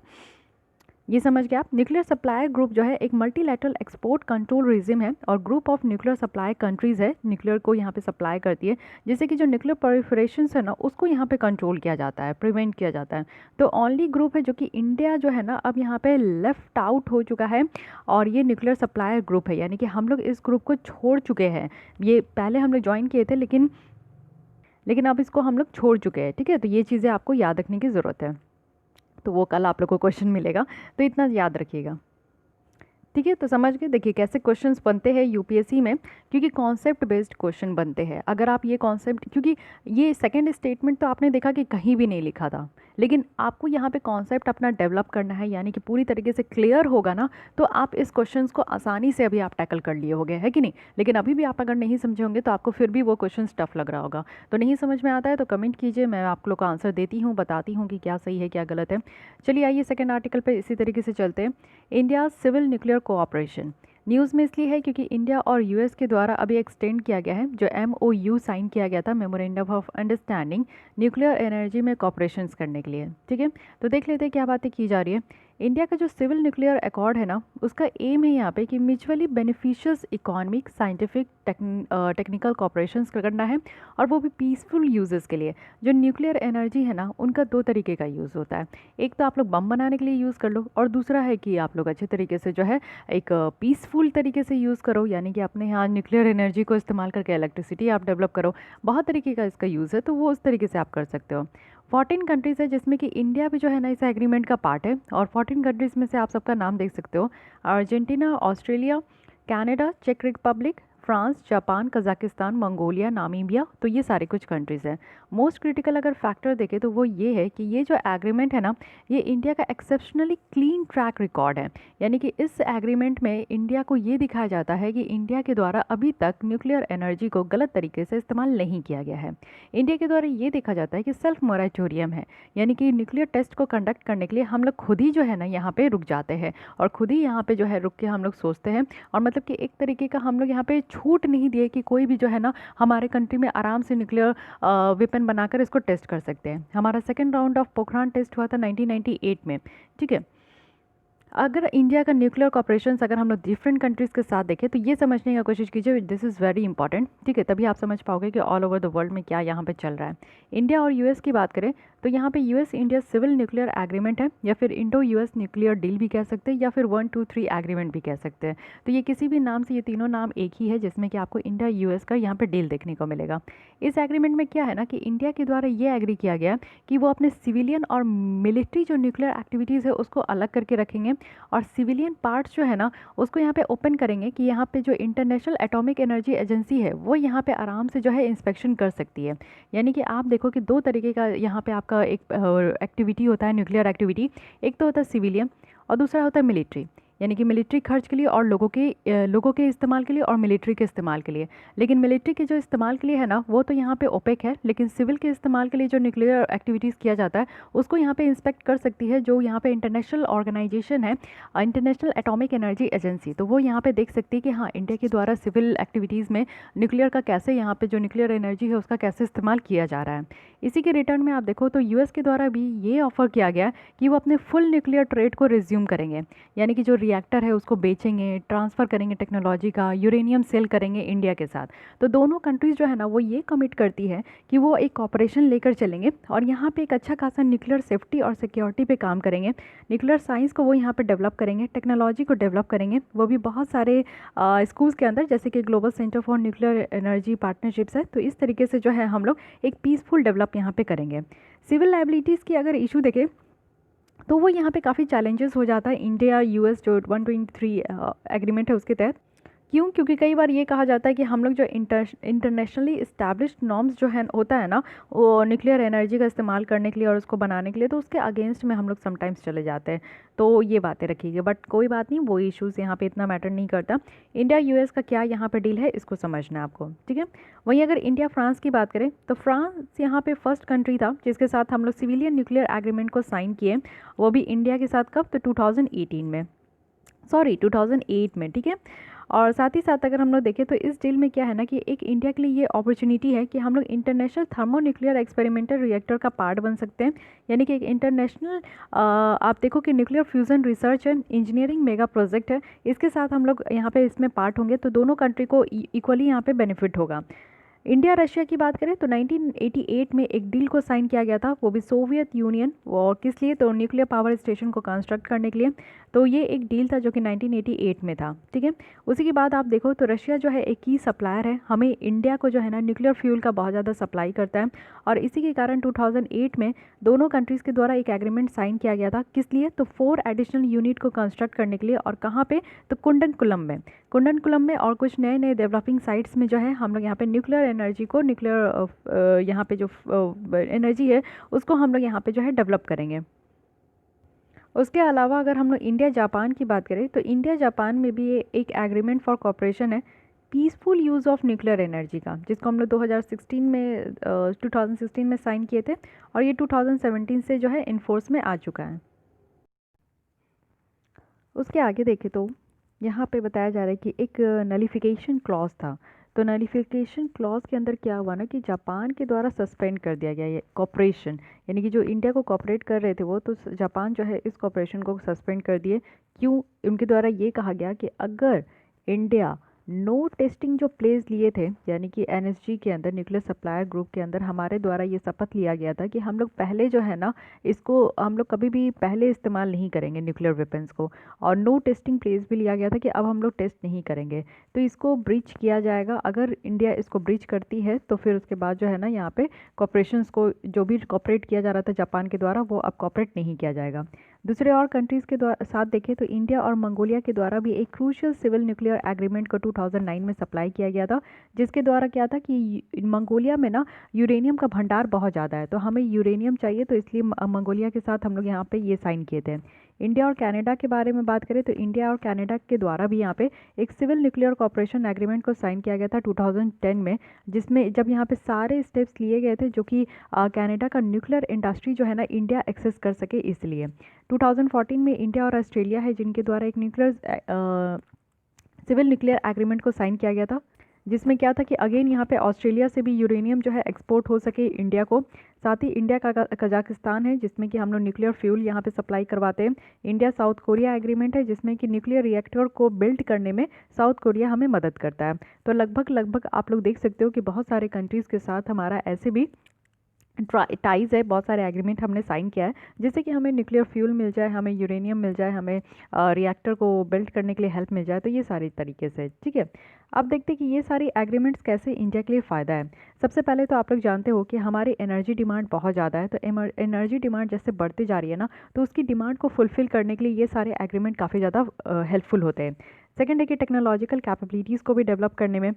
S1: ये समझ गए आप। न्यूक्लियर सप्लायर ग्रुप जो है एक मल्टीलैटरल एक्सपोर्ट कंट्रोल रिजिम है और group of nuclear supply countries है, न्यूक्लियर को यहाँ पे सप्लाई करती है, जिससे कि जो न्यूक्लियर प्रोलिफरेशंस है ना उसको यहाँ पे कंट्रोल किया जाता है, प्रिवेंट किया जाता है। तो ओनली ग्रुप है जो कि इंडिया जो है ना अब यहाँ पे लेफ्ट आउट हो चुका है और ये न्यूक्लियर सप्लायर ग्रुप है, यानी कि हम लोग इस ग्रुप को छोड़ चुके हैं। ये पहले हम लोग ज्वाइन किए थे लेकिन अब इसको हम लोग छोड़ चुके हैं। ठीक है, तो ये चीज़ें आपको याद रखने की ज़रूरत है, तो वो कल आप लोग को क्वेश्चन मिलेगा, तो इतना याद रखिएगा। ठीक है, तो समझ गए। देखिए कैसे क्वेश्चंस बनते हैं यूपीएससी में, क्योंकि कॉन्सेप्ट बेस्ड क्वेश्चन बनते हैं। अगर आप ये कॉन्सेप्ट, क्योंकि ये सेकंड स्टेटमेंट तो आपने देखा कि कहीं भी नहीं लिखा था, लेकिन आपको यहाँ पे कॉन्सेप्ट अपना डेवलप करना है, यानी कि पूरी तरीके से क्लियर होगा ना तो आप इस क्वेश्चंस को आसानी से अभी आप टैकल कर लिए होंगे, है कि नहीं। लेकिन अभी भी आप अगर नहीं समझे होंगे तो आपको फिर भी वो क्वेश्चन टफ लग रहा होगा। तो नहीं समझ में आता है तो कमेंट कीजिए, मैं आप लोग का आंसर देती हूँ, बताती हूँ कि क्या सही है क्या गलत है। चलिए आइए सेकेंड आर्टिकल पर इसी तरीके से चलते हैं। India civil nuclear cooperation news में इसलिए है क्योंकि इंडिया और यूएस के द्वारा अभी एक्सटेंड किया गया है जो MOU साइन किया गया था, memorandum of understanding, nuclear energy में कॉपरेशंस करने के लिए। ठीक है, तो देख लेते हैं क्या बातें की जा रही है। इंडिया का जो सिविल न्यूक्लियर अकॉर्ड है ना उसका एम है यहाँ पे कि mutually बेनिफिशियस economic, scientific, technical corporations करना है, और वो भी पीसफुल यूजेस के लिए। जो न्यूक्लियर एनर्जी है ना उनका 2 तरीके का यूज़ होता है, एक तो आप लोग बम बनाने के लिए यूज़ कर लो, और दूसरा है कि आप लोग अच्छे तरीके से जो है एक पीसफुल तरीके से यूज़ करो, यानी कि अपने यहाँ न्यूक्लियर एनर्जी को इस्तेमाल करके इलेक्ट्रिसिटी आप डेवलप करो। बहुत तरीके का इसका यूज़ है, तो वो उस तरीके से आप कर सकते हो। 14 कंट्रीज़ है जिसमें कि इंडिया भी जो है ना इस एग्रीमेंट का पार्ट है, और 14 कंट्रीज़ में से आप सबका नाम देख सकते हो, अर्जेंटीना, ऑस्ट्रेलिया, कनाडा, चेक Republic, France, Japan, Kazakhstan, Mongolia, Namibia, तो ये सारे कुछ कंट्रीज़ हैं। मोस्ट क्रिटिकल अगर फैक्टर देखें तो वो ये है कि ये जो एग्रीमेंट है ना ये इंडिया का एक्सेप्शनली क्लीन ट्रैक रिकॉर्ड है, यानी कि इस एग्रीमेंट में इंडिया को ये दिखाया जाता है कि इंडिया के द्वारा अभी तक न्यूक्लियर एनर्जी को गलत तरीके से इस्तेमाल नहीं किया गया है। इंडिया के द्वारा ये देखा जाता है कि सेल्फ मोरेटोरियम है, यानी कि न्यूक्लियर टेस्ट को कंडक्ट करने के लिए हम लोग खुद ही जो है ना यहाँ पे रुक जाते हैं, और खुद ही यहाँ पे जो है रुक के हम लोग सोचते हैं, और मतलब कि एक तरीके का हम लोग यहाँ पे छूट नहीं दिए कि कोई भी जो है ना हमारे कंट्री में आराम से न्यूक्लियर वेपन बनाकर इसको टेस्ट कर सकते हैं। हमारा second round of Pokhran test हुआ था 1998 में। ठीक है, अगर इंडिया का न्यूक्लियर कॉपरेशंस अगर हम लोग डिफरेंट कंट्रीज़ के साथ देखें तो ये समझने की कोशिश कीजिए, दिस इज़ वेरी इंपॉर्टेंट। ठीक है, तभी आप समझ पाओगे कि ऑल ओवर द वर्ल्ड में क्या यहाँ पे चल रहा है। इंडिया और यूएस की बात करें तो यहाँ पे US India civil nuclear agreement है, या फिर इंडो यूएस न्यूक्लियर डील भी कह सकते हैं, या फिर 1, 2, 3 एग्रीमेंट भी कह सकते हैं। तो ये किसी भी नाम से, ये तीनों नाम एक ही है, जिसमें कि आपको इंडिया यूएस का यहाँ पे डील देखने को मिलेगा। इस एग्रीमेंट में क्या है ना कि इंडिया के द्वारा ये एग्री किया गया कि वो अपने सिविलियन और मिलिट्री जो न्यूक्लियर एक्टिविटीज़ है उसको अलग करके रखेंगे, और सिविलियन पार्ट्स जो है ना उसको यहाँ पे ओपन करेंगे कि यहाँ पे जो इंटरनेशनल एटॉमिक एनर्जी एजेंसी है वो यहाँ पे आराम से जो है इंस्पेक्शन कर सकती है। यानी कि आप देखो कि 2 तरीके का यहाँ पे आपका एक एक्टिविटी होता है, न्यूक्लियर एक्टिविटी। एक तो होता है सिविलियन और दूसरा होता है मिलिट्री, यानी कि मिलिट्री खर्च के लिए और लोगों के इस्तेमाल के लिए और मिलिट्री के इस्तेमाल के लिए। लेकिन मिलिट्री के जो इस्तेमाल के लिए है ना वो तो यहाँ पे ओपेक है, लेकिन सिविल के इस्तेमाल के लिए जो न्यूक्लियर एक्टिविटीज़ किया जाता है उसको यहाँ पे इंस्पेक्ट कर सकती है जो यहाँ पे इंटरनेशनल ऑर्गेनाइजेशन है, इंटरनेशनल एटॉमिक एनर्जी एजेंसी। तो वो यहाँ पे देख सकती है कि हाँ इंडिया के द्वारा सिविल एक्टिविटीज़ में न्यूक्लियर का कैसे, यहाँ पे जो न्यूक्लियर एनर्जी है उसका कैसे इस्तेमाल किया जा रहा है। इसी के रिटर्न में आप देखो तो यूएस के द्वारा भी ये ऑफर किया गया कि वो अपने फुल न्यूक्लियर ट्रेड को रिज्यूम करेंगे, यानी कि जो रिएक्टर है उसको बेचेंगे, ट्रांसफ़र करेंगे टेक्नोलॉजी का, यूरेनियम सेल करेंगे इंडिया के साथ। तो दोनों कंट्रीज़ जो है ना वो ये कमिट करती है कि वो एक कॉपरेशन लेकर चलेंगे और यहाँ पे एक अच्छा खासा न्यूक्लियर सेफ्टी और सिक्योरिटी पे काम करेंगे। न्यूक्लियर साइंस को वो यहाँ पे डेवलप करेंगे, टेक्नोलॉजी को डेवलप करेंगे, वो भी बहुत सारे स्कूल्स के अंदर, जैसे कि global centre for nuclear energy partnerships है। तो इस तरीके से जो है हम लोग एक पीसफुल डेवलप यहाँ पे करेंगे। सिविल लाइबिलिटीज़ की अगर इशू देखें तो वो यहाँ पे काफ़ी चैलेंजेस हो जाता है इंडिया यूएस जो 123 एग्रीमेंट है उसके तहत। क्यों? क्योंकि कई बार ये कहा जाता है कि हम लोग जो इंटरनेशनली इस्टेब्लिश्ड नॉर्म्स जो है होता है ना वो न्यूक्लियर एनर्जी का इस्तेमाल करने के लिए और उसको बनाने के लिए, तो उसके अगेंस्ट में हम लोग समटाइम्स चले जाते हैं। तो ये बातें रखिएगा, बट कोई बात नहीं, वो इश्यूज़ यहाँ पे इतना मैटर नहीं करता। इंडिया यूएस का क्या यहाँ पे डील है इसको समझना है आपको, ठीक है। वहीं अगर इंडिया फ्रांस की बात करें तो फ्रांस यहाँ पे फर्स्ट कंट्री था जिसके साथ हम लोग सिविलियन न्यूक्लियर एग्रीमेंट को साइन किए, वो भी इंडिया के साथ कब? तो 2018 में, सॉरी 2008 में, ठीक है। और साथ ही साथ अगर हम लोग देखें तो इस डील में क्या है ना कि एक इंडिया के लिए ये अपॉर्चुनिटी है कि हम लोग इंटरनेशनल थर्मोन्यूक्लियर एक्सपेरिमेंटल रिएक्टर का पार्ट बन सकते हैं, यानी कि एक इंटरनेशनल आप देखो कि न्यूक्लियर फ्यूज़न रिसर्च है, इंजीनियरिंग मेगा प्रोजेक्ट है, इसके साथ हम लोग यहाँ पे इसमें पार्ट होंगे, तो दोनों कंट्री को इक्वली यहाँ पे बेनिफिट होगा। इंडिया रशिया की बात करें तो 1988 में एक डील को साइन किया गया था, वो भी सोवियत यूनियन, और किस लिए? तो न्यूक्लियर पावर स्टेशन को कंस्ट्रक्ट करने के लिए। तो ये एक डील था जो कि 1988 में था, ठीक है। उसी के बाद आप देखो तो रशिया जो है एक की सप्लायर है, हमें इंडिया को जो है ना न्यूक्लियर फ्यूल का बहुत ज़्यादा सप्लाई करता है, और इसी के कारण 2008 में दोनों कंट्रीज़ के द्वारा एक एग्रीमेंट साइन किया गया था, किस लिए? तो 4 एडिशनल यूनिट को कंस्ट्रक्ट करने के लिए, और कहाँ पे? तो कुंडनकुलम में और कुछ नए नए डेवलपिंग साइट्स में जो है हम लोग यहाँ पे न्यूक्लियर एनर्जी को, न्यूक्लियर यहाँ पे जो एनर्जी है उसको हम लोग यहाँ पे जो है डेवलप करेंगे। उसके अलावा अगर हम लोग इंडिया जापान की बात करें तो इंडिया जापान में भी ये एक एग्रीमेंट फॉर कॉपरेशन है peaceful use of nuclear energy का, जिसको हम लोग 2016 में साइन किए थे, और ये 2017 से जो है इन्फोर्स में आ चुका है। उसके आगे देखें तो यहाँ पे बताया जा रहा है कि एक नलिफिकेशन क्लॉज था। तो नलिफिकेशन क्लॉज के अंदर क्या हुआ ना कि जापान के द्वारा सस्पेंड कर दिया गया ये कॉपरेशन, यानी कि जो इंडिया को कॉपरेट कर रहे थे वो, तो जापान जो है इस कॉपरेशन को सस्पेंड कर दिए। क्यों? उनके द्वारा ये कहा गया कि अगर इंडिया नो टेस्टिंग जो प्लेस लिए थे, यानी कि एनएसजी के अंदर, न्यूक्लियर सप्लायर ग्रुप के अंदर हमारे द्वारा ये शपथ लिया गया था कि हम लोग पहले जो है ना इसको हम लोग कभी भी पहले इस्तेमाल नहीं करेंगे न्यूक्लियर वेपन्स को, और नो टेस्टिंग प्लेस भी लिया गया था कि अब हम लोग टेस्ट नहीं करेंगे, तो इसको ब्रीच किया जाएगा। अगर इंडिया इसको ब्रीच करती है तो फिर उसके बाद जो है ना यहाँ पे कॉपरेशंस को, जो भी कॉपरेट किया जा रहा था जापान के द्वारा, वो अब कॉपरेट नहीं किया जाएगा। दूसरे और कंट्रीज़ के साथ देखें तो इंडिया और मंगोलिया के द्वारा भी एक क्रूशियल सिविल न्यूक्लियर एग्रीमेंट को 2009 में सप्लाई किया गया था, जिसके द्वारा क्या था कि मंगोलिया में ना यूरेनियम का भंडार बहुत ज़्यादा है, तो हमें यूरेनियम चाहिए, तो इसलिए मंगोलिया के साथ हम लोग यहाँ पे ये साइन किए थे। इंडिया और कनाडा के बारे में बात करें तो इंडिया और कनाडा के द्वारा भी यहाँ पे एक सिविल न्यूक्लियर कॉपरेशन एग्रीमेंट को साइन किया गया था 2010 में, जिसमें जब यहाँ पे सारे स्टेप्स लिए गए थे जो कि कनाडा का न्यूक्लियर इंडस्ट्री जो है ना इंडिया एक्सेस कर सके, इसलिए 2014 में इंडिया और ऑस्ट्रेलिया है जिनके द्वारा एक सिविल न्यूक्लियर एग्रीमेंट को साइन किया गया था, जिसमें क्या था कि अगेन यहाँ पे ऑस्ट्रेलिया से भी यूरेनियम जो है एक्सपोर्ट हो सके इंडिया को। साथ ही इंडिया का कजाकिस्तान है जिसमें कि हम लोग न्यूक्लियर फ्यूल यहाँ पे सप्लाई करवाते हैं। इंडिया साउथ कोरिया एग्रीमेंट है जिसमें कि न्यूक्लियर रिएक्टर को बिल्ड करने में साउथ कोरिया हमें मदद करता है। तो लगभग आप लोग देख सकते हो कि बहुत सारे कंट्रीज़ के साथ हमारा ऐसे भी टाइज है, बहुत सारे एग्रीमेंट हमने साइन किया है, जिससे कि हमें न्यूक्लियर फ्यूल मिल जाए, हमें यूरेनियम मिल जाए, हमें रिएक्टर को बिल्ड करने के लिए हेल्प मिल जाए, तो ये सारी तरीके से, ठीक है। अब देखते हैं कि ये सारी एग्रीमेंट्स कैसे इंडिया के लिए फ़ायदा है। सबसे पहले तो आप लोग जानते हो कि हमारी एनर्जी डिमांड बहुत ज़्यादा है, तो एनर्जी डिमांड जैसे बढ़ती जा रही है ना, तो उसकी डिमांड को फुलफ़िल करने के लिए ये सारे एग्रीमेंट काफ़ी ज़्यादा हेल्पफुल होते हैं। सेकेंड है कि टेक्नोलॉजिकल कैपेबिलिटीज़ को भी डेवलप करने में,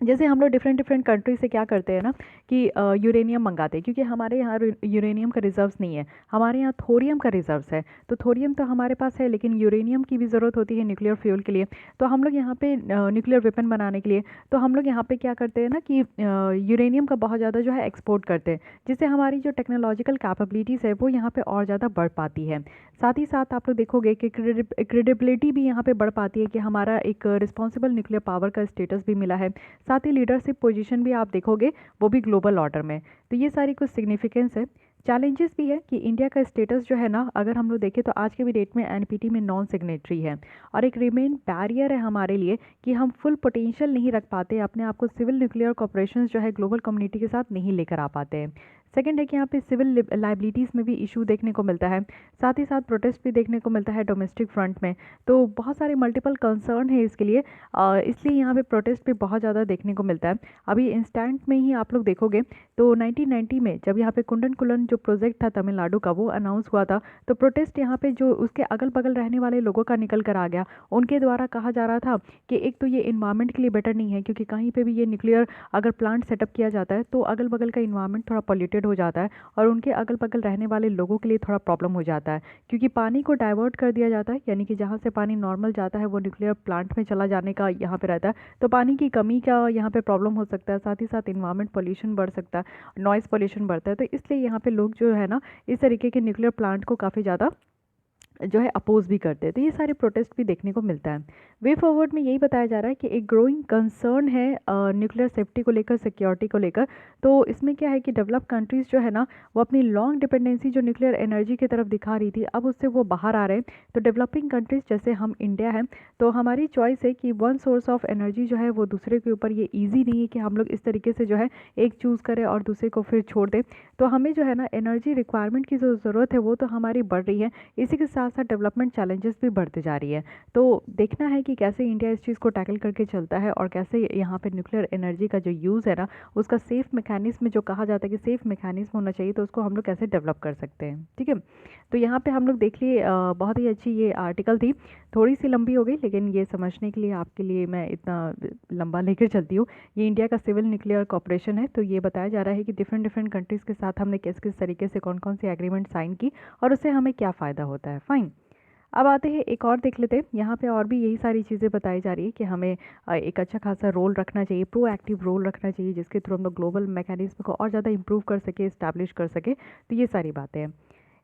S1: जैसे हम लोग डिफरेंट कंट्री से क्या करते हैं ना कि यूरेनियम मंगाते हैं, क्योंकि हमारे यहाँ यूरेनियम का रिजर्व्स नहीं है, हमारे यहाँ थोरियम का रिजर्व्स है। तो थोरियम तो हमारे पास है, लेकिन यूरेनियम की भी ज़रूरत होती है न्यूक्लियर फ्यूल के लिए। तो हम लोग यहाँ पे न्यूक्लियर वेपन बनाने के लिए, तो हम लोग यहाँ पे क्या करते हैं ना कि यूरेनियम का बहुत ज़्यादा जो है एक्सपोर्ट करते हैं, जिससे हमारी जो टेक्नोलॉजिकल कैपेबिलिटीज़ है वो यहाँ पर और ज़्यादा बढ़ पाती है। साथ ही साथ आप लोग देखोगे कि क्रेडिबिलिटी भी यहाँ पर बढ़ पाती है कि हमारा एक रिस्पॉन्सिबल न्यूक्लियर पावर का स्टेटस भी मिला है। साथ ही लीडरशिप पोजीशन भी आप देखोगे वो भी ग्लोबल ऑर्डर में। तो ये सारी कुछ सिग्निफिकेंस है। चैलेंजेस भी है कि इंडिया का स्टेटस जो है ना, अगर हम लोग देखें तो आज के भी डेट में एनपीटी में नॉन सिग्नेटरी है, और एक रिमेन बैरियर है हमारे लिए कि हम फुल पोटेंशियल नहीं रख पाते, अपने आप को सिविल न्यूक्लियर कॉपरेशन जो है ग्लोबल कम्युनिटी के साथ नहीं लेकर आ पाते हैं। सेकंड है कि यहाँ पे सिविल लाइबिलिटीज़ में भी इशू देखने को मिलता है, साथ ही साथ प्रोटेस्ट भी देखने को मिलता है डोमेस्टिक फ्रंट में। तो बहुत सारे मल्टीपल कंसर्न है इसके लिए, इसलिए यहाँ पे प्रोटेस्ट भी बहुत ज़्यादा देखने को मिलता है। अभी इंस्टेंट में ही आप लोग देखोगे तो 1990 में जब यहाँ पे कुंडन कुलन जो प्रोजेक्ट था तमिलनाडु का वो अनाउंस हुआ था, तो प्रोटेस्ट यहाँ पे जो उसके अगल बगल रहने वाले लोगों का निकल कर आ गया। उनके द्वारा कहा जा रहा था कि एक तो ये इन्वायरमेंट के लिए बेटर नहीं है, क्योंकि कहीं पे भी ये न्यूक्लियर अगर प्लांट सेटअप किया जाता है तो अगल बगल का इन्वायरमेंट थोड़ा पॉल्यूटेड हो जाता है, और उनके अगल बगल रहने वाले लोगों के लिए थोड़ा प्रॉब्लम हो जाता है, क्योंकि पानी को डाइवर्ट कर दिया जाता है, यानी कि जहाँ से पानी नॉर्मल जाता है वो न्यूक्लियर प्लांट में चला जाने का यहाँ पे रहता है। तो पानी की कमी का यहाँ पे प्रॉब्लम हो सकता है, साथ ही साथ इन्वायरमेंट पॉल्यूशन बढ़ सकता है, नॉइज़ पॉल्यूशन बढ़ता है। तो इसलिए यहाँ पे लोग जो है ना इस तरीके के न्यूक्लियर प्लांट को काफ़ी ज़्यादा जो है अपोज भी करते हैं। तो ये सारे प्रोटेस्ट भी देखने को मिलता है। वे फॉरवर्ड में यही बताया जा रहा है कि एक ग्रोइंग कंसर्न है न्यूक्लियर सेफ्टी को लेकर, सिक्योरिटी को लेकर। तो इसमें क्या है कि डेवलप कंट्रीज़ जो है ना वो अपनी लॉन्ग डिपेंडेंसी जो न्यूक्लियर एनर्जी की तरफ दिखा रही थी, अब उससे वो बाहर आ रहे हैं। तो डेवलपिंग कंट्रीज़ जैसे हम इंडिया है, तो हमारी चॉइस है कि वन सोर्स ऑफ एनर्जी जो है वो दूसरे के ऊपर, ये ईजी नहीं है कि हम लोग इस तरीके से जो है एक चूज़ करें और दूसरे को फिर छोड़ दें। तो हमें जो है ना एनर्जी रिक्वायरमेंट की जो ज़रूरत है वो तो हमारी बढ़ रही है, इसी के साथ साथ डेवलपमेंट चैलेंजेस भी बढ़ते जा रही है। तो देखना है कि कैसे इंडिया इस चीज़ को टैकल करके चलता है, और कैसे यहाँ पे न्यूक्लियर एनर्जी का जो यूज़ है ना उसका सेफ़ मैकेनिज्म जो कहा जाता है कि सेफ़ मैकेनिज्म होना चाहिए, तो उसको हम लोग कैसे डेवलप कर सकते हैं। ठीक है, तो यहाँ पे हम लोग देख लिए, बहुत ही अच्छी ये आर्टिकल थी, थोड़ी सी लंबी हो गई, लेकिन ये समझने के लिए आपके लिए मैं इतना लंबा लेकर चलती हूँ। ये इंडिया का सिविल न्यूक्लियर कॉपरेशन है। तो ये बताया जा रहा है कि डिफरेंट डिफरेंट कंट्रीज़ के साथ हमने किस किस तरीके से कौन कौन सी एग्रीमेंट साइन की और उससे हमें क्या फ़ायदा होता है। फाइन, अब आते हैं एक और देख लेते हैं। यहाँ पे और भी यही सारी चीज़ें बताई जा रही है कि हमें एक अच्छा खासा रोल रखना चाहिए, प्रोएक्टिव रोल रखना चाहिए, जिसके थ्रू हम लोग ग्लोबल मैकेनिज्म को और ज़्यादा इंप्रूव कर सके, इस्टेब्लिश कर सके। तो ये सारी बातें हैं।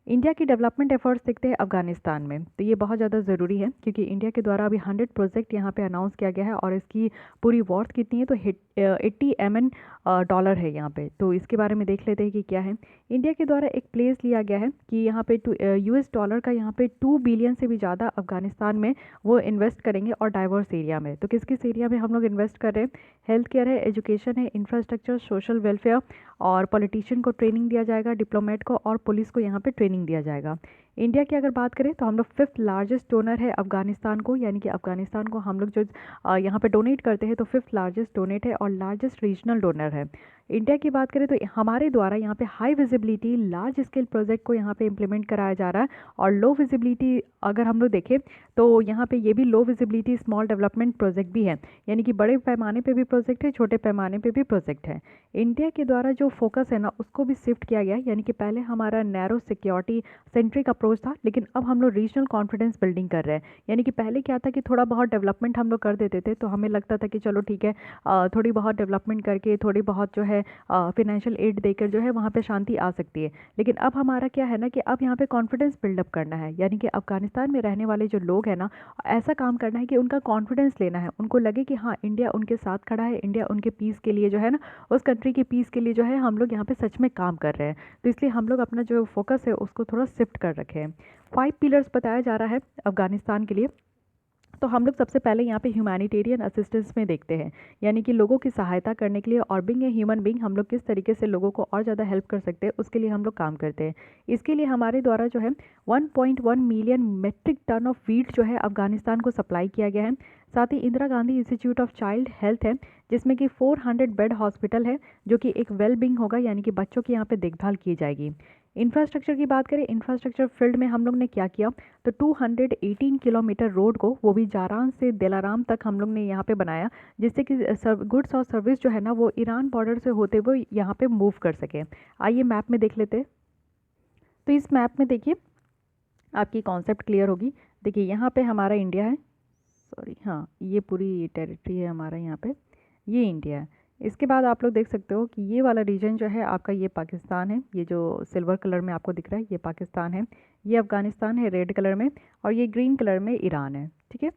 S1: इंडिया की डेवलपमेंट एफर्ट्स देखते हैं अफगानिस्तान में। तो ये बहुत ज़्यादा ज़रूरी है, क्योंकि इंडिया के द्वारा अभी 100 प्रोजेक्ट यहाँ पे अनाउंस किया गया है, और इसकी पूरी वर्थ कितनी है तो 80 MN डॉलर है यहाँ पे। तो इसके बारे में देख लेते हैं कि क्या है। इंडिया के द्वारा एक प्लेस लिया गया है कि यहाँ पे US डॉलर का यहाँ पे 2 बिलियन से भी ज़्यादा अफगानिस्तान में वो इन्वेस्ट करेंगे, और डाइवर्स एरिया में। तो किस किस एरिया में हम लोग इन्वेस्ट कर रहे हैं? हेल्थ केयर है, एजुकेशन है, इंफ्रास्ट्रक्चर, सोशल वेलफेयर, और पॉलिटिशियन को ट्रेनिंग दिया जाएगा, डिप्लोमेट को और पुलिस को यहाँ पे ट्रेनिंग दिया जाएगा। इंडिया की अगर बात करें तो हम लोग 5th लार्जेस्ट डोनर है अफगानिस्तान को, यानी कि अफगानिस्तान को हम लोग जो यहाँ पे डोनेट करते हैं तो 5th लार्जेस्ट डोनेट है और लार्जेस्ट रीजनल डोनर है। इंडिया की बात करें तो हमारे द्वारा यहाँ पे high visibility large scale project को यहाँ पे इम्प्लीमेंट कराया जा रहा है, और लो विजिबिलिटी अगर हम लोग देखें तो यहाँ पे ये भी लो विजिबिलिटी स्मॉल डेवलपमेंट प्रोजेक्ट भी है, यानी कि बड़े पैमाने पे भी प्रोजेक्ट है, छोटे पैमाने पे भी प्रोजेक्ट है। इंडिया के द्वारा जो फोकस है ना उसको भी शिफ्ट किया गया है, यानी कि पहले हमारा नैरो सिक्योरिटी सेंट्रिक अप्रोच था, लेकिन अब हम लोग रीजनल कॉन्फिडेंस बिल्डिंग कर रहे हैं। यानी कि पहले क्या था कि थोड़ा बहुत डेवलपमेंट हम लोग कर देते थे, तो हमें लगता था कि चलो ठीक है, थोड़ी बहुत डेवलपमेंट करके, थोड़ी बहुत जो है फिनेंशियल एड देकर जो है वहाँ पे शांति आ सकती है। लेकिन अब हमारा क्या है ना कि अब यहाँ पे कॉन्फिडेंस बिल्डअप करना है, यानी कि अफगानिस्तान में रहने वाले जो लोग हैं ना, ऐसा काम करना है कि उनका कॉन्फिडेंस लेना है, उनको लगे कि हाँ इंडिया उनके साथ खड़ा है, इंडिया उनके पीस के लिए जो है ना, उस कंट्री की पीस के लिए जो है हम लोग यहाँ पे सच में काम कर रहे हैं। तो इसलिए हम लोग अपना जो फोकस है उसको थोड़ा शिफ्ट कर रखे हैं। 5 पिलर्स बताया जा रहा है अफगानिस्तान के लिए। तो हम लोग सबसे पहले यहाँ पे ह्यूमैनिटेरियन असिस्टेंस में देखते हैं, यानी कि लोगों की सहायता करने के लिए, और बीइंग ए ह्यूमन बीइंग हम लोग किस तरीके से लोगों को और ज़्यादा हेल्प कर सकते हैं उसके लिए हम लोग काम करते हैं। इसके लिए हमारे द्वारा जो है 1.1 million metric ton of wheat जो है अफगानिस्तान को सप्लाई किया गया है। साथ ही Indira Gandhi institute of child health है, जिसमें कि 400 बेड हॉस्पिटल है, जो कि एक वेल बीइंग होगा, यानी कि बच्चों की यहाँ पे देखभाल की जाएगी। इंफ्रास्ट्रक्चर की बात करें, इंफ्रास्ट्रक्चर फील्ड में हम लोग ने क्या किया, तो 218 किलोमीटर रोड को, वो भी जारान से दिलाराम तक हम लोग ने यहाँ पे बनाया, जिससे कि गुड्स और सर्विस जो है ना वो ईरान बॉर्डर से होते हुए यहाँ पे मूव कर सके। आइए मैप में देख लेते हैं। तो इस मैप में देखिए आपकी कॉन्सेप्ट क्लियर होगी। देखिए यहाँ पे हमारा इंडिया है, सॉरी हाँ ये पूरी टेरिटरी है हमारा, यहाँ पे ये इंडिया है। इसके बाद आप लोग देख सकते हो कि ये वाला रीजन जो है आपका ये पाकिस्तान है, ये जो सिल्वर कलर में आपको दिख रहा है ये पाकिस्तान है, ये अफ़गानिस्तान है रेड कलर में, और ये ग्रीन कलर में ईरान है। ठीक है,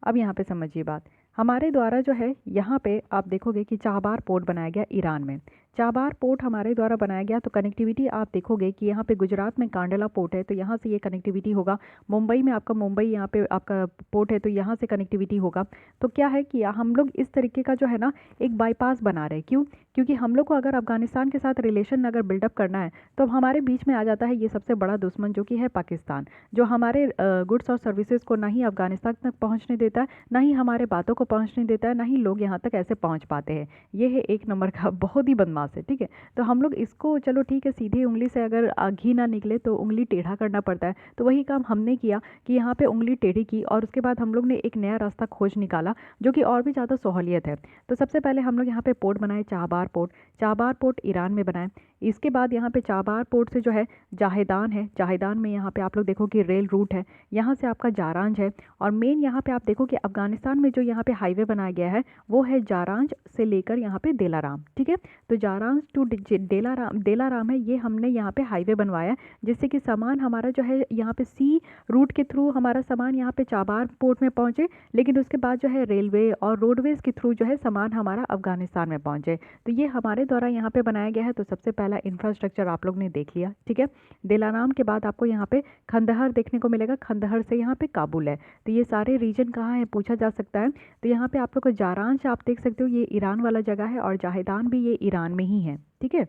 S1: अब यहाँ पे समझिए बात, हमारे द्वारा जो है यहाँ पे आप देखोगे कि चाबार पोर्ट बनाया गया ईरान में। चाबार पोर्ट हमारे द्वारा बनाया गया, तो कनेक्टिविटी आप देखोगे कि यहाँ पे गुजरात में कांडला पोर्ट है, तो यहाँ से ये कनेक्टिविटी होगा। मुंबई में आपका मुंबई यहाँ पे आपका पोर्ट है, तो यहाँ से कनेक्टिविटी होगा। तो क्या है कि हम लोग इस तरीके का जो है ना एक बाईपास बना रहे हैं। क्यों? क्योंकि हम लोग को अगर अफगानिस्तान के साथ रिलेशन अगर बिल्डअप करना है तो हमारे बीच में आ जाता है ये सबसे बड़ा दुश्मन जो कि है पाकिस्तान, जो हमारे गुड्स और सर्विसेज को ना ही अफगानिस्तान तक पहुंचने देता है, ना ही हमारे बातों को पहुंचने देता है, ना ही लोग यहाँ तक ऐसे पहुंच पाते हैं। ये है एक नंबर का बहुत ही बदमाश है, ठीक है। तो हम लोग इसको चलो ठीक है, सीधी उंगली से अगर घी ना निकले तो उंगली टेढ़ा करना पड़ता है, तो वही काम हमने किया कि यहाँ पे उंगली टेढ़ी की और उसके बाद हम लोग ने एक नया रास्ता खोज निकाला जो कि और भी ज़्यादा सहूलियत है। तो सबसे पहले हम लोग यहाँ पे पोर्ट बनाए Chabahar port. Chabahar port Iran में बनाए। इसके बाद यहाँ पे चाबार पोर्ट से जो है जाहेदान है, जाहेदान में यहाँ पे आप लोग देखो कि रेल रूट है, यहाँ से आपका जारांज है। और मेन यहाँ पे आप देखो कि अफगानिस्तान में जो यहाँ पे हाईवे बनाया गया है वो है जारांज से लेकर यहाँ पे देलाराम, ठीक है। तो जारांज टू देलाराम है, ये हमने यहाँ पे हाईवे बनवाया जिससे कि सामान हमारा जो है यहाँ पे सी रूट के थ्रू हमारा सामान यहाँ पे चाबार पोर्ट में पहुँचे, लेकिन उसके बाद जो है रेलवे और रोडवेज के थ्रू जो है सामान हमारा अफगानिस्तान में पहुँचे। तो ये हमारे द्वारा यहाँ पे बनाया गया है। तो सबसे पहला इंफ्रास्ट्रक्चर आप लोग ने देख लिया, ठीक है। दिलाराम के बाद आपको यहाँ पे खंदहर देखने को मिलेगा, खंदहर से यहाँ पे काबुल है। तो ये सारे रीजन कहाँ है पूछा जा सकता है। तो यहाँ पे आप लोग को जारांश आप देख सकते हो, ये ईरान वाला जगह है, और जाहेदान भी ये ईरान में ही है, ठीक है।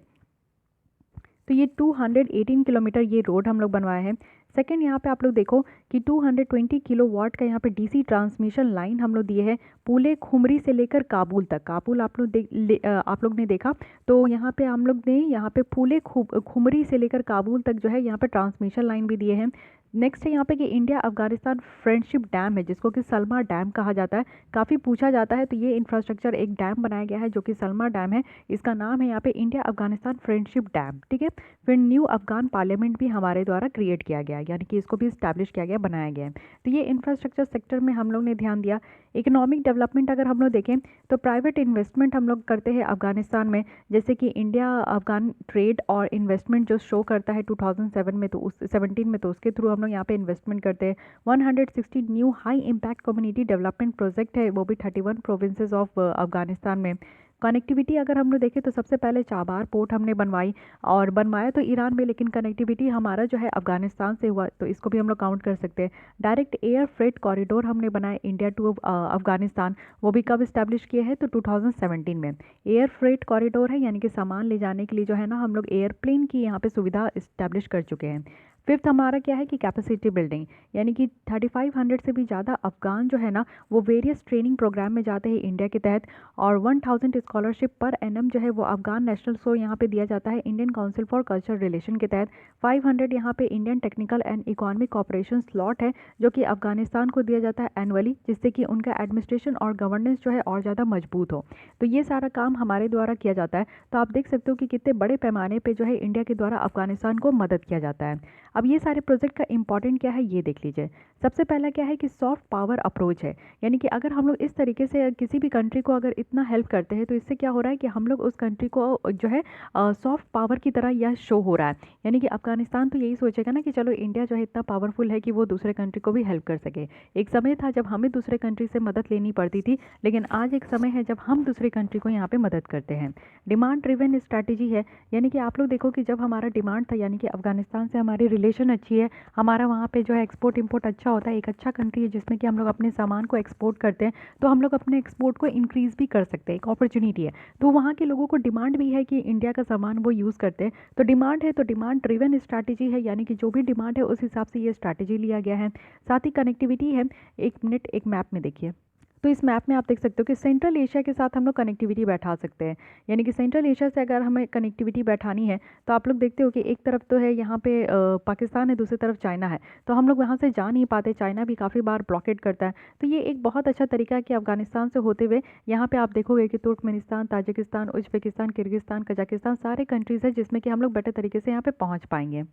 S1: तो ये 218 किलोमीटर ये रोड हम लोग बनवाए हैं। सेकेंड यहाँ पे आप लोग देखो कि 220 किलोवाट का यहाँ पे डीसी ट्रांसमिशन लाइन हम लोग दिए हैं पूले खुमरी से लेकर काबुल तक। काबुल आप लोग ने देखा, तो यहाँ पे हम लोग ने यहाँ पे फूले खुमरी से लेकर काबुल तक जो है यहाँ पे ट्रांसमिशन लाइन भी दिए हैं। नेक्स्ट है यहाँ पे कि इंडिया अफगानिस्तान फ्रेंडशिप डैम है जिसको कि सलमा डैम कहा जाता है, काफ़ी पूछा जाता है। तो ये इंफ्रास्ट्रक्चर एक डैम बनाया गया है जो कि सलमा डैम है, इसका नाम है यहाँ पे इंडिया अफगानिस्तान फ्रेंडशिप डैम, ठीक है। फिर न्यू अफगान पार्लियामेंट भी हमारे द्वारा क्रिएट किया गया, यानी कि इसको भी इस्टेब्लिश किया गया, बनाया गया है। तो ये इंफ्रास्ट्रक्चर सेक्टर में हम लोग ने ध्यान दिया। इकोनॉमिक डेवलपमेंट अगर हम लोग देखें तो प्राइवेट इन्वेस्टमेंट हम लोग करते हैं अफगानिस्तान में, जैसे कि इंडिया अफगान ट्रेड और इन्वेस्टमेंट जो शो करता है 2007 में, तो उस 17 में, तो उसके थ्रू हम लोग यहाँ पे इन्वेस्टमेंट करते हैं। 160 new high impact community development project है, वो भी 31 प्रोविंसेस ऑफ अफगानिस्तान में। कनेक्टिविटी अगर हम लोग देखें तो सबसे पहले चाबार पोर्ट हमने बनवाई, और बनवाया तो ईरान में, लेकिन कनेक्टिविटी हमारा जो है अफगानिस्तान से हुआ, तो इसको भी हम लोग काउंट कर सकते हैं। डायरेक्ट एयर फ्रेट कॉरिडोर हमने बनाया इंडिया टू अफगानिस्तान, वो भी कब इस्टेब्लिश किए हैं तो 2017 में। एयर फ्रेट कॉरिडोर है, यानी कि सामान ले जाने के लिए जो है ना हम लोग एयरप्लेन की यहाँ पे सुविधा इस्टेब्लिश कर चुके हैं। फिफ्थ हमारा क्या है कि कैपेसिटी बिल्डिंग, यानी कि 3500 से भी ज़्यादा अफगान जो है ना वो वेरियस ट्रेनिंग प्रोग्राम में जाते हैं इंडिया के तहत, और 1000 स्कॉलरशिप पर एनम जो है वो अफगान नेशनल को यहाँ पे दिया जाता है Indian council for culture relation के तहत। 500 यहाँ पे Indian technical and economic cooperation slot है जो कि अफगानिस्तान को दिया जाता है एनुअली, जिससे कि उनका एडमिनिस्ट्रेशन और गवर्नेंस जो है और ज़्यादा मजबूत हो। तो ये सारा काम हमारे द्वारा किया जाता है। तो आप देख सकते हो कि कितने बड़े पैमाने पर जो है इंडिया के द्वारा अफगानिस्तान को मदद किया जाता है। अब ये सारे प्रोजेक्ट का इंपॉर्टेंट क्या है ये देख लीजिए। सबसे पहला क्या है कि सॉफ्ट पावर अप्रोच है, यानी कि अगर हम लोग इस तरीके से किसी भी कंट्री को अगर इतना हेल्प करते हैं तो इससे क्या हो रहा है कि हम लोग उस कंट्री को जो है सॉफ्ट पावर की तरह यह शो हो रहा है। यानी कि अफगानिस्तान तो यही सोचेगा ना कि चलो इंडिया जो है इतना पावरफुल है कि वो दूसरे कंट्री को भी हेल्प कर सके। एक समय था जब हमें दूसरे कंट्री से मदद लेनी पड़ती थी, लेकिन आज एक समय है जब हम दूसरे कंट्री को यहाँ पे मदद करते हैं। डिमांड ड्रिवन स्ट्रैटेजी है, यानी कि आप लोग देखो कि जब हमारा डिमांड था, यानी कि अफगानिस्तान से हमारी रिलेशन अच्छी है, हमारा वहाँ पे जो है एक्सपोर्ट इंपोर्ट अच्छा होता है, एक अच्छा कंट्री है जिसमें कि हम लोग अपने सामान को एक्सपोर्ट करते हैं, तो हम लोग अपने एक्सपोर्ट को इंक्रीज़ भी कर सकते हैं, एक अपॉर्चुनिटी है। तो वहाँ के लोगों को डिमांड भी है कि इंडिया का सामान वो यूज़ करते हैं, तो डिमांड है, तो डिमांड ड्रिवन स्ट्रैटेजी है, यानी कि जो भी डिमांड है उस हिसाब से ये स्ट्रैटेजी लिया गया है। साथ ही कनेक्टिविटी है, एक मिनट एक मैप में देखिए, तो इस मैप में आप देख सकते हो कि सेंट्रल एशिया के साथ हम लोग कनेक्टिविटी बैठा सकते हैं। यानी कि सेंट्रल एशिया से अगर हमें कनेक्टिविटी बैठानी है तो आप लोग देखते हो कि एक तरफ तो है यहाँ पे पाकिस्तान है, दूसरी तरफ चाइना है, तो हम लोग वहाँ से जा नहीं पाते, चाइना भी काफ़ी बार ब्लॉकेट करता है। तो ये एक बहुत अच्छा तरीका है कि अफगानिस्तान से होते हुए यहाँ पे आप देखोगे कि Turkmenistan, Tajikistan, Uzbekistan, Kyrgyzstan, Kazakhstan सारे कंट्रीज़ है जिसमें कि हम लोग बेटर तरीके से यहाँ पे पहुँच पाएंगे।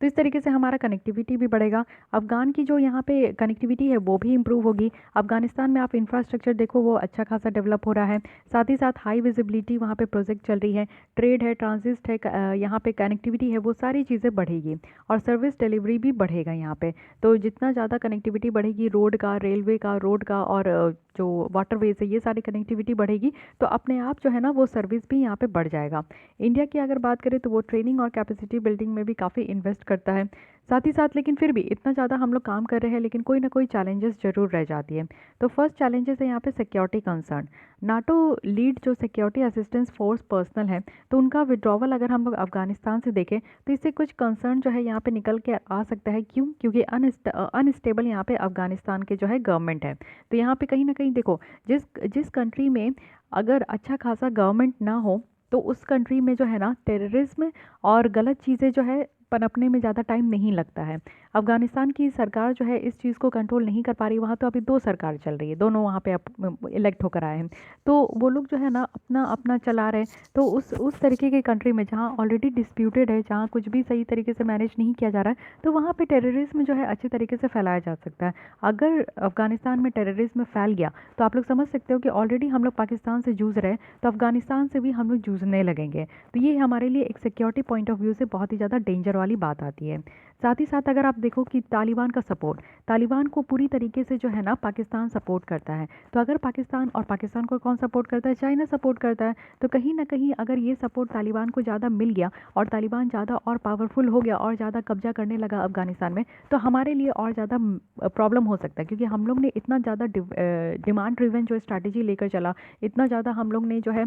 S1: तो इस तरीके से हमारा कनेक्टिविटी भी बढ़ेगा। अफ़गान की जो यहाँ पे कनेक्टिविटी है वो भी इम्प्रूव होगी। अफ़गानिस्तान में आप इंफ्रास्ट्रक्चर देखो वो अच्छा खासा डेवलप हो रहा है। साथ ही साथ हाई विजिबिलिटी वहाँ पे प्रोजेक्ट चल रही है, ट्रेड है, ट्रांजिट है, यहाँ पे कनेक्टिविटी है, वो सारी चीज़ें बढ़ेगी और सर्विस डिलीवरी भी बढ़ेगा यहाँ पे। तो जितना ज़्यादा कनेक्टिविटी बढ़ेगी रोड का, रेलवे का, रोड का और जो वाटरवेज है, ये सारी कनेक्टिविटी बढ़ेगी तो अपने आप जो है ना वो सर्विस भी यहाँ पे बढ़ जाएगा। इंडिया की अगर बात करें तो वो ट्रेनिंग और कैपेसिटी बिल्डिंग में भी काफ़ी इन्वेस्ट करता है। साथ ही साथ लेकिन फिर भी इतना ज़्यादा हम लोग काम कर रहे हैं लेकिन कोई ना कोई चैलेंजेस ज़रूर रह जाती है। तो फर्स्ट चैलेंजेस है यहाँ पे सिक्योरिटी कंसर्न। नाटो लीड जो सिक्योरिटी असिस्टेंस फोर्स पर्सनल है तो उनका विड्रॉवल अगर हम लोग अफगानिस्तान से देखें तो इससे कुछ कंसर्न जो है यहाँ पे निकल के आ सकता है। क्यों? क्योंकि अनस्टेबल यहाँ पे अफगानिस्तान के जो है गवर्नमेंट है। तो यहाँ पे कहीं ना कहीं देखो, जिस जिस कंट्री में अगर अच्छा खासा गवर्नमेंट ना हो तो उस कंट्री में जो है ना टेररिज्म और गलत चीज़ें जो है पनपने में ज़्यादा टाइम नहीं लगता है। अफ़गानिस्तान की सरकार जो है इस चीज़ को कंट्रोल नहीं कर पा रही। वहाँ तो अभी 2 सरकार चल रही है, दोनों वहाँ पे इलेक्ट होकर आए हैं। तो वो लोग जो है ना अपना अपना चला रहे हैं। तो उस तरीके के कंट्री में जहाँ ऑलरेडी डिस्प्यूटेड है, जहाँ कुछ भी सही तरीके से मैनेज नहीं किया जा रहा है, तो वहाँ पे टेररिज्म जो है अच्छे तरीके से फैलाया जा सकता है। अगर अफ़गानिस्तान में टेररिज्म फैल गया तो आप लोग समझ सकते हो कि ऑलरेडी हम लोग पाकिस्तान से जूझ रहे हैं तो अफ़गानिस्तान से भी हम लोग जूझने लगेंगे। तो ये हमारे लिए एक सिक्योरिटी पॉइंट ऑफ व्यू से बहुत ही ज़्यादा डेंजर वाली बात आती है। साथ ही साथ अगर आप देखो कि तालिबान का सपोर्ट, तालिबान को पूरी तरीके से जो है ना पाकिस्तान सपोर्ट करता है। तो अगर पाकिस्तान को कौन सपोर्ट करता है? चाइना सपोर्ट करता है। तो कहीं ना कहीं अगर ये सपोर्ट तालिबान को ज़्यादा मिल गया और तालिबान ज़्यादा और पावरफुल हो गया और ज़्यादा कब्जा करने लगा अफगानिस्तान में, तो हमारे लिए और ज़्यादा प्रॉब्लम हो सकता है। क्योंकि हम लोग ने इतना ज़्यादा डिमांड ड्रिवन जो स्ट्रैटेजी लेकर चला, इतना ज़्यादा हम लोग ने जो है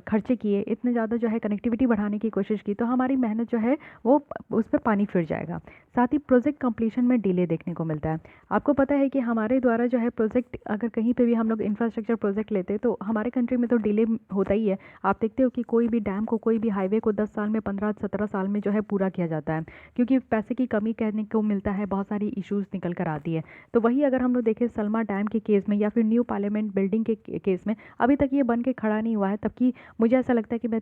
S1: खर्चे किए, इतने ज़्यादा जो है कनेक्टिविटी बढ़ाने की कोशिश की, तो हमारी मेहनत जो है वो उस पर पानी फिर जाएगा। साथ ही प्रोजेक्ट कंप्लीशन में डिले देखने को मिलता है। आपको पता है कि हमारे द्वारा जो है प्रोजेक्ट अगर कहीं पे भी हम लोग इंफ्रास्ट्रक्चर प्रोजेक्ट लेते हैं तो हमारे कंट्री में तो डिले होता ही है। आप देखते हो कि कोई भी डैम को, कोई भी हाईवे को 10 साल में, 15-17 साल में जो है पूरा किया जाता है, क्योंकि पैसे की कमी कहने को मिलता है, बहुत सारी इश्यूज़ निकल कर आती है। तो वही अगर हम लोग देखें सलमा डैम के केस में या फिर न्यू पार्लियामेंट बिल्डिंग के केस में, अभी तक ये बन के खड़ा नहीं हुआ है। तब कि मुझे ऐसा लगता है कि मैं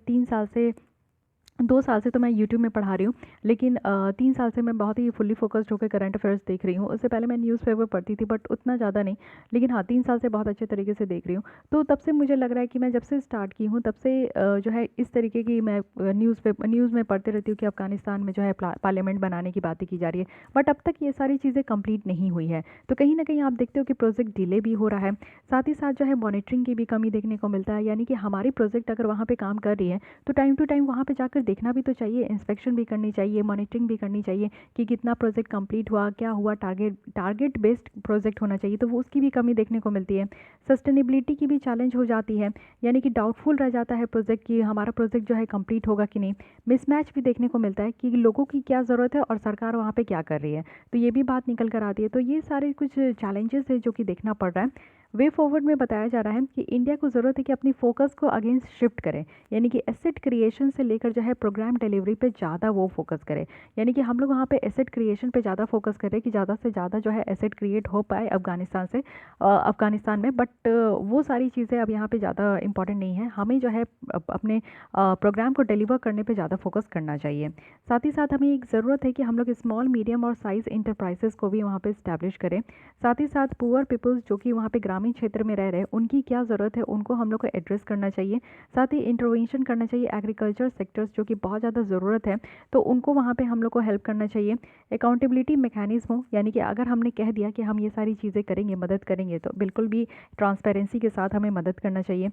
S1: 2 साल से तो मैं यूट्यूब में पढ़ा रही हूँ, लेकिन 3 साल से मैं बहुत ही फुल्ली फोकस्ड होकर करंट अफेयर्स देख रही हूँ। उससे पहले मैं न्यूज़पेपर पढ़ती थी बट उतना ज़्यादा नहीं, लेकिन हाँ 3 साल से बहुत अच्छे तरीके से देख रही हूँ। तो तब से मुझे लग रहा है कि मैं जब से स्टार्ट की हूँ तब से जो है इस तरीके की मैं न्यूज़ में पढ़ते रहती हूँ कि अफगानिस्तान में जो है पार्लियामेंट बनाने की बातें की जा रही है, बट अब तक ये सारी चीज़ें कंप्लीट नहीं हुई है। तो कहीं ना कहीं आप देखते हो कि प्रोजेक्ट डिले भी हो रहा है। साथ ही साथ जो है मॉनिटरिंग की भी कमी देखने को मिलता है। यानी कि हमारी प्रोजेक्ट अगर वहाँ पर काम कर रही है तो टाइम टू टाइम वहाँ पर जाकर देखना भी तो चाहिए, इंस्पेक्शन भी करनी चाहिए, मॉनिटरिंग भी करनी चाहिए कि कितना प्रोजेक्ट कंप्लीट हुआ, क्या हुआ, टारगेट बेस्ड प्रोजेक्ट होना चाहिए, तो वो उसकी भी कमी देखने को मिलती है। सस्टेनेबिलिटी की भी चैलेंज हो जाती है, यानी कि डाउटफुल रह जाता है प्रोजेक्ट कि हमारा प्रोजेक्ट जो है कंप्लीट होगा कि नहीं। मिसमैच भी देखने को मिलता है कि लोगों की क्या ज़रूरत है और सरकार वहाँ पे क्या कर रही है, तो ये भी बात निकल कर आती है। तो ये सारे कुछ चैलेंजेस है जो कि देखना पड़ रहा है। वे फॉरवर्ड में बताया जा रहा है कि इंडिया को ज़रूरत है कि अपनी फोकस को अगेंस्ट शिफ्ट करें, यानी कि एसेट क्रिएशन से लेकर जो है प्रोग्राम डिलीवरी पे ज़्यादा वो फोकस करें। यानी कि हम लोग वहाँ पे एसेट क्रिएशन पे ज़्यादा फोकस करें कि ज़्यादा से ज़्यादा जो है एसेट क्रिएट हो पाए अफगानिस्तान में। बट वो सारी चीज़ें अब यहाँ पे ज़्यादा इंपॉर्टेंट नहीं है। हमें जो है अपने प्रोग्राम को डिलीवर करने पर ज़्यादा फोकस करना चाहिए। साथ ही साथ हमें एक ज़रूरत है कि हम लोग स्मॉल, मीडियम और साइज़ इंटरप्राइजेस को भी वहाँ पर इस्टेब्लिश करें। साथ ही साथ पुअर पीपल्स जो कि वहाँ पे ग्रामीण क्षेत्र में रह रहे हैं, उनकी क्या ज़रूरत है, उनको हम लोग को एड्रेस करना चाहिए। साथ ही इंटरवेंशन करना चाहिए एग्रीकल्चर सेक्टर्स जो कि बहुत ज़्यादा ज़रूरत है, तो उनको वहाँ पे हम लोग को हेल्प करना चाहिए। अकाउंटेबिलिटी मैकेनिज्म हो, यानी कि अगर हमने कह दिया कि हम ये सारी चीज़ें करेंगे, मदद करेंगे, तो बिल्कुल भी ट्रांसपेरेंसी के साथ हमें मदद करना चाहिए।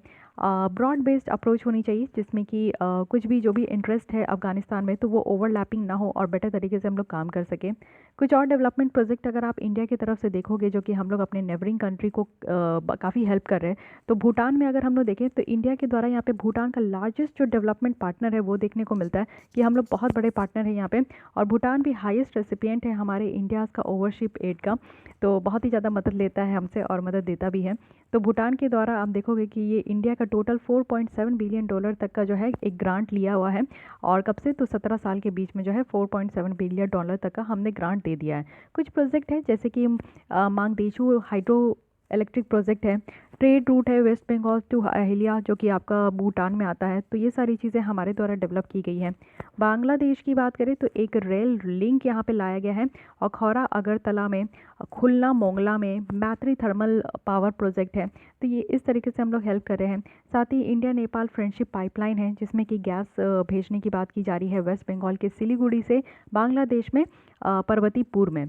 S1: ब्रॉड बेस्ड अप्रोच होनी चाहिए जिसमें कि कुछ भी जो भी इंटरेस्ट है अफगानिस्तान में तो वो ओवरलैपिंग ना हो और बेटर तरीके से हम लोग काम कर सकें। कुछ और डेवलपमेंट प्रोजेक्ट अगर आप इंडिया की तरफ से देखोगे जो कि हम लोग अपने नेबरिंग कंट्री को काफ़ी हेल्प कर रहे हैं, तो भूटान में अगर हम लोग देखें तो इंडिया के द्वारा यहाँ पे भूटान का लार्जेस्ट जो डेवलपमेंट पार्टनर है वो देखने को मिलता है कि हम लोग बहुत बड़े पार्टनर हैं यहाँ पे। और भूटान भी हाईएस्ट रेसिपिएंट है हमारे इंडिया का ओवरशिप एड का, तो बहुत ही ज़्यादा मदद लेता है हमसे और मदद देता भी है। तो भूटान के द्वारा आप देखोगे कि ये इंडिया का टोटल $4.7 बिलियन तक का जो है एक ग्रांट लिया हुआ है। और कब से? तो 17 साल के बीच में जो है $4.7 बिलियन तक का हमने ग्रांट दे दिया है। कुछ प्रोजेक्ट है जैसे कि मांगदेचू हाइड्रो इलेक्ट्रिक प्रोजेक्ट है, ट्रेड रूट है वेस्ट बंगाल टू अहिल्या जो कि आपका भूटान में आता है। तो ये सारी चीज़ें हमारे द्वारा डेवलप की गई हैं। बांग्लादेश की बात करें तो एक रेल लिंक यहाँ पे लाया गया है अखौरा अगरतला में, खुलना मोंगला में मैत्री थर्मल पावर प्रोजेक्ट है। तो ये इस तरीके से हम लोग हेल्प कर रहे हैं। साथ ही इंडिया नेपाल फ्रेंडशिप पाइपलाइन है जिसमें कि गैस भेजने की बात की जा रही है वेस्ट बंगाल के सिलीगुड़ी से बांग्लादेश में पर्वतीपुर में।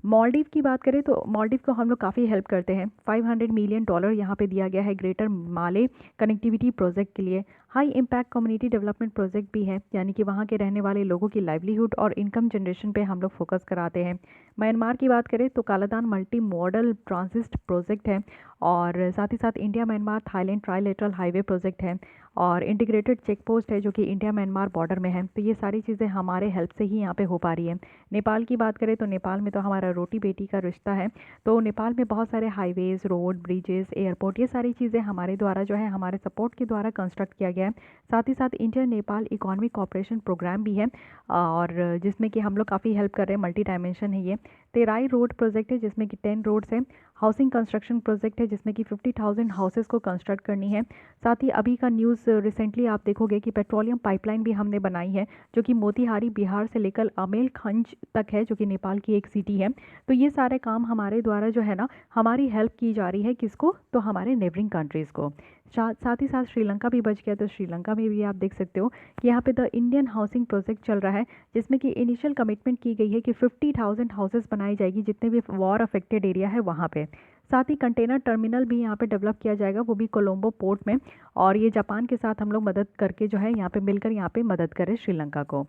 S1: मालदीव की बात करें तो मालदीव को हम लोग काफ़ी हेल्प करते हैं। $500 मिलियन यहाँ पे दिया गया है ग्रेटर माले कनेक्टिविटी प्रोजेक्ट के लिए। High impact community development project भी है, यानी कि वहाँ के रहने वाले लोगों की लाइवलीहुड और इनकम जनरेशन पे हम लोग फोकस कराते हैं। म्यांमार की बात करें तो कालादान मल्टी मॉडल ट्रांसिस्ट प्रोजेक्ट है, और साथ ही साथ India Myanmar Thailand trilateral highway project है, और इंटीग्रेटेड चेक पोस्ट है जो कि इंडिया म्यांमार बॉर्डर में है। तो ये सारी चीज़ें हमारे हेल्प से ही यहाँ पे हो पा रही है। नेपाल की बात करें तो नेपाल में तो हमारा रोटी बेटी का रिश्ता है। तो नेपाल में बहुत सारे हाईवेज, रोड, ब्रिजेस, एयरपोर्ट, ये सारी चीज़ें हमारे द्वारा जो है हमारे सपोर्ट के द्वारा कंस्ट्रक्ट किया गया है। साथ ही साथ India Nepal economic cooperation programme भी है, और जिसमें कि हम लोग काफ़ी हेल्प कर रहे हैं। मल्टी डायमेंशन है ये। तेराई रोड प्रोजेक्ट है जिसमें कि 10 रोड्स हैं। हाउसिंग कंस्ट्रक्शन प्रोजेक्ट है जिसमें कि 50,000 हाउसेस को कंस्ट्रक्ट करनी है। साथ ही अभी का न्यूज़ रिसेंटली आप देखोगे कि पेट्रोलियम पाइपलाइन भी हमने बनाई है जो कि मोतीहारी बिहार से लेकर अमेलखंज तक है, जो कि नेपाल की एक सिटी है। तो ये सारे काम हमारे द्वारा जो है ना, हमारी हेल्प की जा रही है। किसको? तो हमारे नेबरिंग कंट्रीज़ को। साथ ही साथ श्रीलंका भी बच गया। तो श्रीलंका में भी आप देख सकते हो कि यहाँ पे द इंडियन हाउसिंग प्रोजेक्ट चल रहा है जिसमें कि इनिशियल कमिटमेंट की गई है कि 50,000 हाउसेस बनाई जाएगी जितने भी वॉर अफेक्टेड एरिया है वहाँ पे। साथ ही कंटेनर टर्मिनल भी यहाँ पे डेवलप किया जाएगा, वो भी कोलंबो पोर्ट में। और ये जापान के साथ हम लोग मदद करके जो है यहाँ पे मिलकर यहाँ पे मदद करें श्रीलंका को।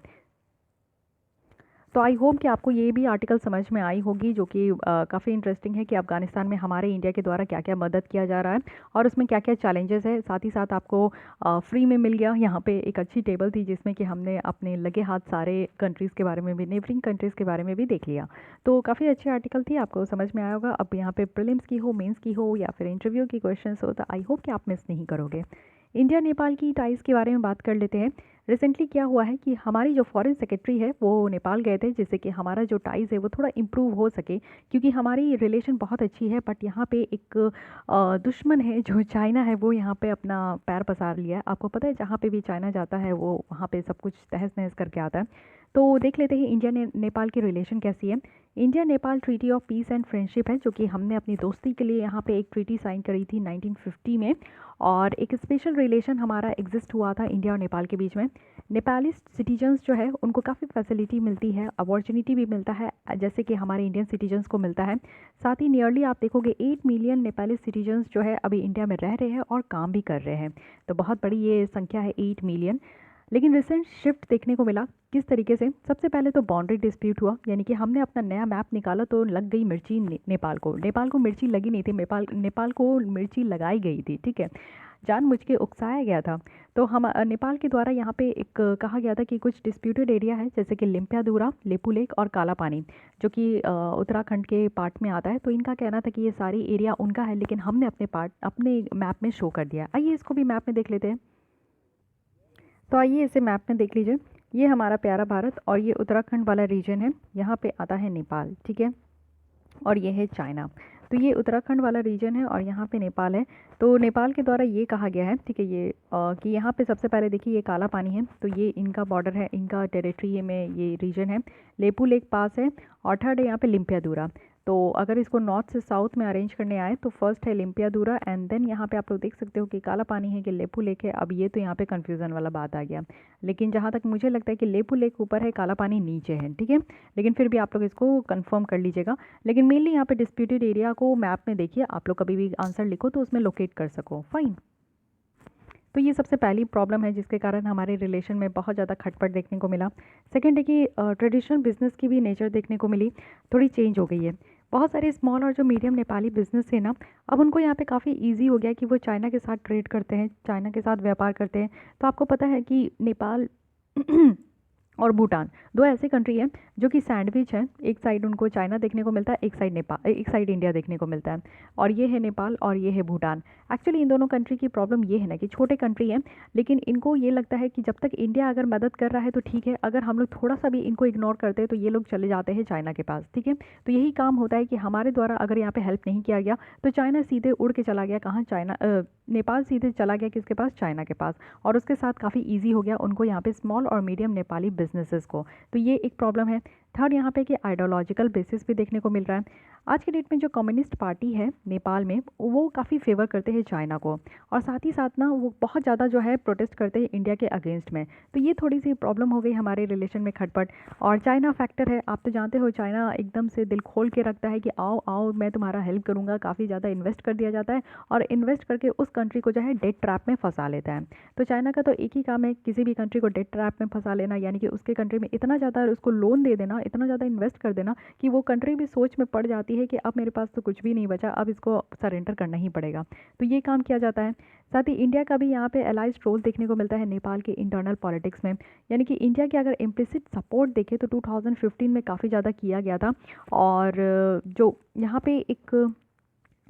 S1: तो आई होप कि आपको ये भी आर्टिकल समझ में आई होगी, जो कि काफ़ी इंटरेस्टिंग है कि अफ़गानिस्तान में हमारे इंडिया के द्वारा क्या क्या मदद किया जा रहा है और उसमें क्या क्या चैलेंजेस है। साथ ही साथ आपको फ्री में मिल गया यहाँ पे एक अच्छी टेबल थी जिसमें कि हमने अपने लगे हाथ सारे कंट्रीज़ के बारे में भी, नेबरिंग कंट्रीज़ के बारे में भी देख लिया। तो काफ़ी अच्छी आर्टिकल थी, आपको समझ में आया होगा। अब यहाँ पे प्रीलिम्स की हो, मेंस की हो या फिर इंटरव्यू की क्वेश्चन हो, तो आई होप कि आप मिस नहीं करोगे। इंडिया नेपाल की टाइज़ के बारे में बात कर लेते हैं। रिसेंटली क्या हुआ है कि हमारी जो फॉरेन सेक्रेटरी है वो नेपाल गए थे, जिससे कि हमारा जो टाइज़ है वो थोड़ा इम्प्रूव हो सके, क्योंकि हमारी रिलेशन बहुत अच्छी है। बट यहाँ पे एक दुश्मन है जो चाइना है, वो यहाँ पे अपना पैर पसार लिया है। आपको पता है जहाँ पे भी चाइना जाता है वो वहाँ पे सब कुछ तहस नहस करके आता है। तो देख लेते हैं इंडिया ने नेपाल की रिलेशन कैसी है। India Nepal treaty of peace and friendship है, जो कि हमने अपनी दोस्ती के लिए यहाँ पे एक ट्रीटी साइन करी थी 1950 में, और एक स्पेशल रिलेशन हमारा एग्जिस्ट हुआ था इंडिया और नेपाल के बीच में। नेपाली सिटीजन्स जो है उनको काफ़ी फैसिलिटी मिलती है, अपॉर्चुनिटी भी मिलता है, जैसे कि हमारे इंडियन सिटीजन्स को मिलता है। साथ ही नियरली आप देखोगे 8 मिलियन नेपाली सिटीजन्स जो है अभी इंडिया में रह रहे हैं और काम भी कर रहे हैं। तो बहुत बड़ी ये संख्या है 8 मिलियन। लेकिन रिसेंट शिफ्ट देखने को मिला। किस तरीके से? सबसे पहले तो बाउंड्री डिस्प्यूट हुआ, यानी कि हमने अपना नया मैप निकाला तो लग गई मिर्ची नेपाल को। नेपाल को मिर्ची लगी नहीं थी, नेपाल को मिर्ची लगाई गई थी, ठीक है, जानबूझ के उकसाया गया था। तो हम नेपाल के द्वारा यहाँ पे एक कहा गया था कि कुछ डिस्प्यूटेड एरिया है जैसे कि लिम्पियादुरा, लेपू लेक और काला पानी, जो कि उत्तराखंड के पार्ट में आता है। तो इनका कहना था कि ये सारी एरिया उनका है, लेकिन हमने अपने मैप में शो कर दिया। आइए इसको भी मैप में देख लेते हैं। तो आइए इसे मैप में देख लीजिए। ये हमारा प्यारा भारत और ये उत्तराखंड वाला रीजन है, यहाँ पे आता है नेपाल, ठीक है, और ये है चाइना। तो ये उत्तराखंड वाला रीजन है और यहाँ पे नेपाल है। तो नेपाल के द्वारा ये कहा गया है, ठीक है, ये कि यहाँ पे सबसे पहले देखिए ये काला पानी है, तो ये इनका बॉर्डर है, इनका टेरिटरी में ये रीजन है। लेपू लेक पास है, और थर्ड है यहाँ पे लिम्पियादुरा। तो अगर इसको नॉर्थ से साउथ में अरेंज करने आए तो फर्स्ट है लिम्पियादुरा, एंड देन यहाँ पे आप लोग देख सकते हो कि काला पानी है कि लेपू लेक है। अब ये तो यहाँ पे कन्फ्यूज़न वाला बात आ गया, लेकिन जहाँ तक मुझे लगता है कि लेपू लेक ऊपर है, काला पानी नीचे है, ठीक है, लेकिन फिर भी आप लोग इसको कंफर्म कर लीजिएगा। लेकिन मेनली यहाँ पे डिस्प्यूटेड एरिया को मैप में देखिए, आप लोग कभी भी आंसर लिखो तो उसमें लोकेट कर सको, फाइन। तो ये सबसे पहली प्रॉब्लम है जिसके कारण हमारे रिलेशन में बहुत ज़्यादा खटपट देखने को मिला। सेकंड है कि ट्रेडिशनल बिजनेस की भी नेचर देखने को मिली, थोड़ी चेंज हो गई है। बहुत सारे स्मॉल और जो मीडियम नेपाली बिजनेस है ना, अब उनको यहाँ पे काफ़ी इजी हो गया कि वो चाइना के साथ ट्रेड करते हैं, चाइना के साथ व्यापार करते हैं। तो आपको पता है कि नेपाल और भूटान, दो ऐसे कंट्री हैं जो कि सैंडविच हैं। एक साइड उनको चाइना देखने को मिलता है, एक साइड नेपाल, एक साइड इंडिया देखने को मिलता है। और ये है नेपाल और ये है भूटान। एक्चुअली इन दोनों कंट्री की प्रॉब्लम ये है ना कि छोटे कंट्री हैं, लेकिन इनको ये लगता है कि जब तक इंडिया अगर मदद कर रहा है तो ठीक है, अगर हम लोग थोड़ा सा भी इनको इग्नोर करते हैं तो ये लोग चले जाते हैं चाइना के पास, ठीक है। तो यही काम होता है कि हमारे द्वारा अगर यहाँ पे हेल्प नहीं किया गया तो चाइना सीधे उड़ के चला गया कहाँ, नेपाल सीधे चला गया किसके पास, चाइना के पास। और उसके साथ काफ़ी ईजी हो गया उनको यहाँ पे स्मॉल और मीडियम नेपाली बिजनेसेस को। तो ये एक प्रॉब्लम है। थर्ड यहाँ पे कि आइडियोलॉजिकल बेसिस भी देखने को मिल रहा है। आज की डेट में जो कम्युनिस्ट पार्टी है नेपाल में, वो काफ़ी फेवर करते हैं चाइना को, और साथ ही साथ ना वो बहुत ज़्यादा जो है प्रोटेस्ट करते हैं इंडिया के अगेंस्ट में। तो ये थोड़ी सी प्रॉब्लम हो गई हमारे रिलेशन में खटपट। और चाइना फैक्टर है, आप तो जानते हो चाइना एकदम से दिल खोल के रखता है कि आओ आओ मैं तुम्हारा हेल्प करूँगा, काफ़ी ज़्यादा इन्वेस्ट कर दिया जाता है और इन्वेस्ट करके उस कंट्री को जो है डेट ट्रैप में फंसा लेता है। तो चाइना का तो एक ही काम है, किसी भी कंट्री को डेट ट्रैप में फंसा लेना, यानी कि उसके कंट्री में इतना ज़्यादा उसको लोन दे देना, इतना ज़्यादा इन्वेस्ट कर देना कि वो कंट्री भी सोच में पड़ जाती है कि अब मेरे पास तो कुछ भी नहीं बचा, अब इसको सरेंडर करना ही पड़ेगा। तो ये काम किया जाता है। साथ ही इंडिया का भी यहाँ पे एलाइज रोल देखने को मिलता है नेपाल के इंटरनल पॉलिटिक्स में, यानी कि इंडिया की अगर इम्प्लिसिट सपोर्ट देखें तो 2015 में काफ़ी ज़्यादा किया गया था। और जो यहाँ पे एक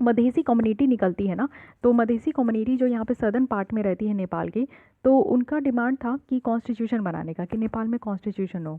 S1: मधेसी कम्युनिटी निकलती है ना, तो मधेसी कम्युनिटी जो यहाँ पे सदर्न पार्ट में रहती है नेपाल की, तो उनका डिमांड था कि कॉन्स्टिट्यूशन बनाने का, कि नेपाल में कॉन्स्टिट्यूशन हो।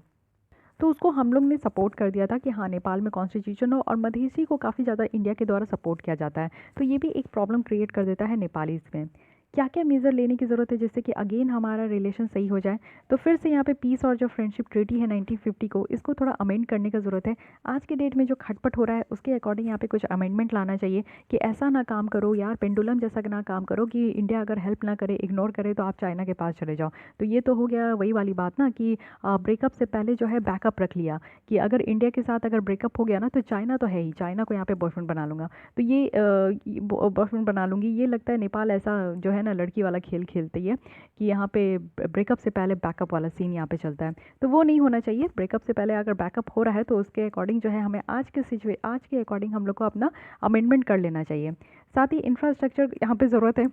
S1: तो उसको हम लोग ने सपोर्ट कर दिया था कि हाँ नेपाल में कॉन्स्टिट्यूशन हो, और मधेसी को काफ़ी ज़्यादा इंडिया के द्वारा सपोर्ट किया जाता है। तो ये भी एक प्रॉब्लम क्रिएट कर देता है नेपालीज़ में। क्या क्या मेज़र लेने की ज़रूरत है जिससे कि अगेन हमारा रिलेशन सही हो जाए। तो फिर से यहाँ पे पीस और जो फ्रेंडशिप ट्रीटी है 1950 को, इसको थोड़ा अमेंड करने का ज़रूरत है। आज के डेट में जो खटपट हो रहा है उसके अकॉर्डिंग यहाँ पे कुछ अमेंडमेंट लाना चाहिए कि ऐसा ना काम करो यार, पेंडुलम जैसा ना काम करो कि इंडिया अगर हेल्प ना करे, इग्नोर करे, तो आप चाइना के पास चले जाओ। तो ये तो हो गया वही वाली बात ना कि ब्रेकअप से पहले जो है बैकअप रख लिया, कि अगर इंडिया के साथ अगर ब्रेकअप हो गया ना तो चाइना तो है ही, चाइना को यहाँ पे बॉयफ्रेंड बना लूँगा, तो ये बॉयफ्रेंड बना लूँगी। ये लगता है नेपाल ऐसा जो है ना लड़की वाला खेल खेलती है कि यहाँ पे ब्रेकअप से पहले बैकअप वाला सीन यहाँ पे चलता है। तो वो नहीं होना चाहिए। ब्रेकअप से पहले अगर बैकअप हो रहा है तो उसके अकॉर्डिंग जो है हमें आज के अकॉर्डिंग हम लोग को अपना अमेंडमेंट कर लेना चाहिए। साथ ही इंफ्रास्ट्रक्चर यहाँ पे ज़रूरत है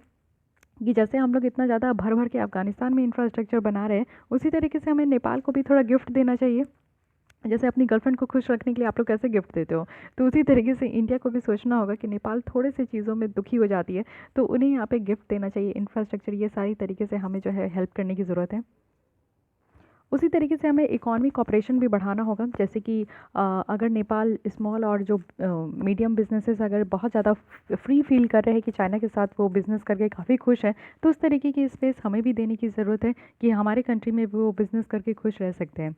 S1: कि जैसे हम लोग इतना ज़्यादा भर भर के अफगानिस्तान में इंफ्रास्ट्रक्चर बना रहे हैं, उसी तरीके से हमें नेपाल को भी थोड़ा गिफ्ट देना चाहिए। जैसे अपनी गर्लफ्रेंड को खुश रखने के लिए आप लोग कैसे गिफ्ट देते हो, तो उसी तरीके से इंडिया को भी सोचना होगा कि नेपाल थोड़े से चीज़ों में दुखी हो जाती है, तो उन्हें यहाँ पे गिफ्ट देना चाहिए, इंफ्रास्ट्रक्चर, ये सारी तरीके से हमें जो है हेल्प करने की ज़रूरत है। उसी तरीके से हमें इकोनॉमिक कॉपरेशन भी बढ़ाना होगा। जैसे कि अगर नेपाल स्मॉल और जो मीडियम बिजनेसेस अगर बहुत ज़्यादा फ्री फील कर रहे हैं कि चाइना के साथ वो बिज़नेस करके काफ़ी खुश है, तो उस तरीके की स्पेस हमें भी देने की ज़रूरत है कि हमारे कंट्री में वो बिज़नेस करके खुश रह सकते हैं।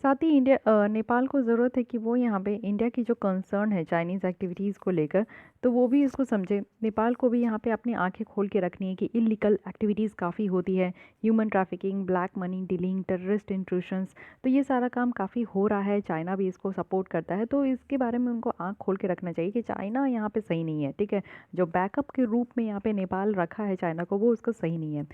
S1: साथ ही नेपाल को ज़रूरत है कि वो यहाँ पे इंडिया की जो कंसर्न है चाइनीज़ एक्टिविटीज़ को लेकर, तो वो भी इसको समझे। नेपाल को भी यहाँ पे अपनी आंखें खोल के रखनी है कि इलीगल एक्टिविटीज़ काफ़ी होती है, human trafficking, black money dealing, terrorist intrusions, तो ये सारा काम काफ़ी हो रहा है। चाइना भी इसको सपोर्ट करता है, तो इसके बारे में उनको आँख खोल के रखना चाहिए कि चाइना यहाँ पे सही नहीं है, ठीक है। जो बैकअप के रूप में यहाँ पे नेपाल रखा है चाइना को, वो उसका सही नहीं है।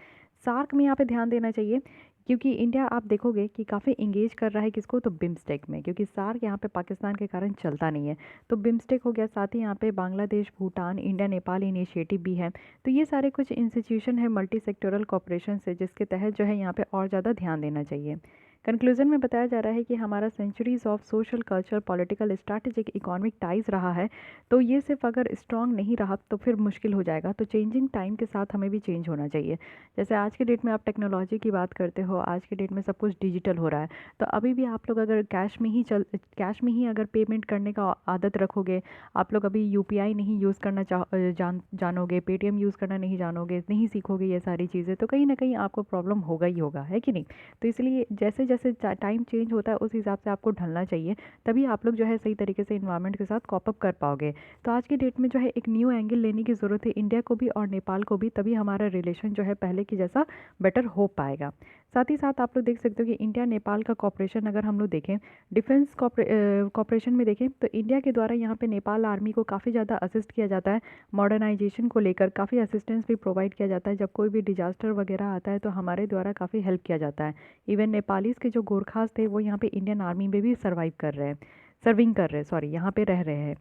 S1: सार्क में यहाँ पे ध्यान देना चाहिए, क्योंकि इंडिया आप देखोगे कि काफ़ी इंगेज कर रहा है किसको, तो बिम्स्टेक में, क्योंकि सार्क यहाँ पे पाकिस्तान के कारण चलता नहीं है। तो बिम्स्टेक हो गया, साथ ही यहाँ पे बांग्लादेश, भूटान, इंडिया नेपाल इनिशिएटिव भी है। तो ये सारे कुछ इंस्टीट्यूशन है मल्टी सेक्टोरल कॉपरेशन से, जिसके तहत जो है यहाँ पे और ज़्यादा ध्यान देना चाहिए। कंक्लूजन में बताया जा रहा है कि हमारा centuries of social, culture, political, strategic, economic ties रहा है, तो ये सिर्फ अगर स्ट्रांग नहीं रहा तो फिर मुश्किल हो जाएगा। तो चेंजिंग टाइम के साथ हमें भी चेंज होना चाहिए। जैसे आज के डेट में आप टेक्नोलॉजी की बात करते हो, आज के डेट में सब कुछ डिजिटल हो रहा है, तो अभी भी आप लोग अगर कैश में ही अगर पेमेंट करने का आदत रखोगे, आप लोग अभी यूपीआई नहीं यूज़ करना जानोगे, पेटीएम यूज़ करना नहीं जानोगे, नहीं सीखोगे ये सारी चीज़ें, तो कहीं ना कहीं आपको प्रॉब्लम होगा ही होगा, है कि नहीं। तो इसलिए जैसे जैसे टाइम चेंज होता है उस हिसाब से आपको ढलना चाहिए, तभी आप लोग जो है सही तरीके से इन्वायरमेंट के साथ कॉप अप कर पाओगे। तो आज की डेट में जो है एक न्यू एंगल लेने की ज़रूरत है इंडिया को भी और नेपाल को भी, तभी हमारा रिलेशन जो है पहले की जैसा बेटर हो पाएगा। साथ ही साथ आप लोग देख सकते हो कि इंडिया नेपाल का कॉपरेशन अगर हम लोग देखें, डिफेंस कॉपरेशन में देखें, तो इंडिया के द्वारा यहाँ पे नेपाल आर्मी को काफ़ी ज़्यादा असिस्ट किया जाता है। मॉडर्नाइजेशन को लेकर काफ़ी असिस्टेंस भी प्रोवाइड किया जाता है। जब कोई भी डिजास्टर वगैरह आता है तो हमारे द्वारा काफ़ी हेल्प किया जाता है। इवन नेपालीज़ के जो गोरखास थे वो यहाँ पे इंडियन आर्मी में भी सर्विंग कर रहे हैं, सॉरी यहाँ पे रह रहे हैं।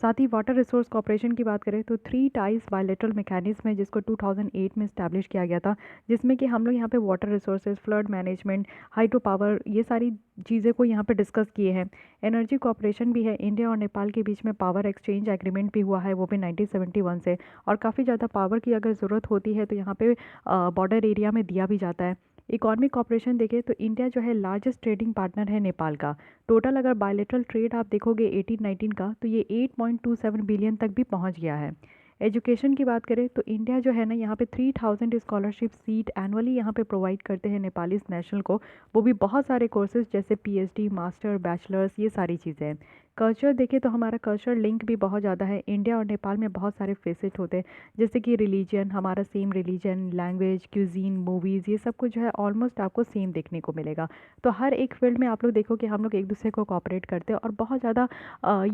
S1: साथ ही वाटर रिसोर्स कॉर्पोरेशन की बात करें तो 3 टाइज बायलैटरल मैकेनिज्म है जिसको 2008 में इस्टेब्लिश किया गया था, जिसमें कि हम लोग यहाँ पे water resources, flood management, hydro power, ये सारी चीज़ें को यहाँ पे डिस्कस किए हैं। एनर्जी कॉर्पोरेशन भी है, इंडिया और नेपाल के बीच में पावर एक्सचेंज एग्रीमेंट भी हुआ है, वो भी 1971 से। और काफ़ी ज़्यादा पावर की अगर ज़रूरत होती है तो यहाँ पे बॉर्डर एरिया में दिया भी जाता है। इकॉनमिक कॉपरेशन देखें तो इंडिया जो है लार्जेस्ट ट्रेडिंग पार्टनर है नेपाल का। टोटल अगर बायलेटरल ट्रेड आप देखोगे 18-19 का तो ये 8.27 बिलियन तक भी पहुंच गया है। एजुकेशन की बात करें तो इंडिया जो है ना यहाँ पे 3000 स्कॉलरशिप सीट एनुअली यहाँ पे प्रोवाइड करते हैं नेपालीज नेशनल को, वो भी बहुत सारे कोर्सेज जैसे पीएचडी, मास्टर, बैचलर्स, ये सारी चीज़ें हैं। कल्चर देखें तो हमारा कल्चर लिंक भी बहुत ज़्यादा है। इंडिया और नेपाल में बहुत सारे फेसेट होते हैं, जैसे कि रिलीजन, हमारा same religion, language, cuisine, movies, ये सब कुछ जो है ऑलमोस्ट आपको सेम देखने को मिलेगा। तो हर एक फील्ड में आप लोग देखो कि हम लोग एक दूसरे को कोऑपरेट करते हैं और बहुत ज़्यादा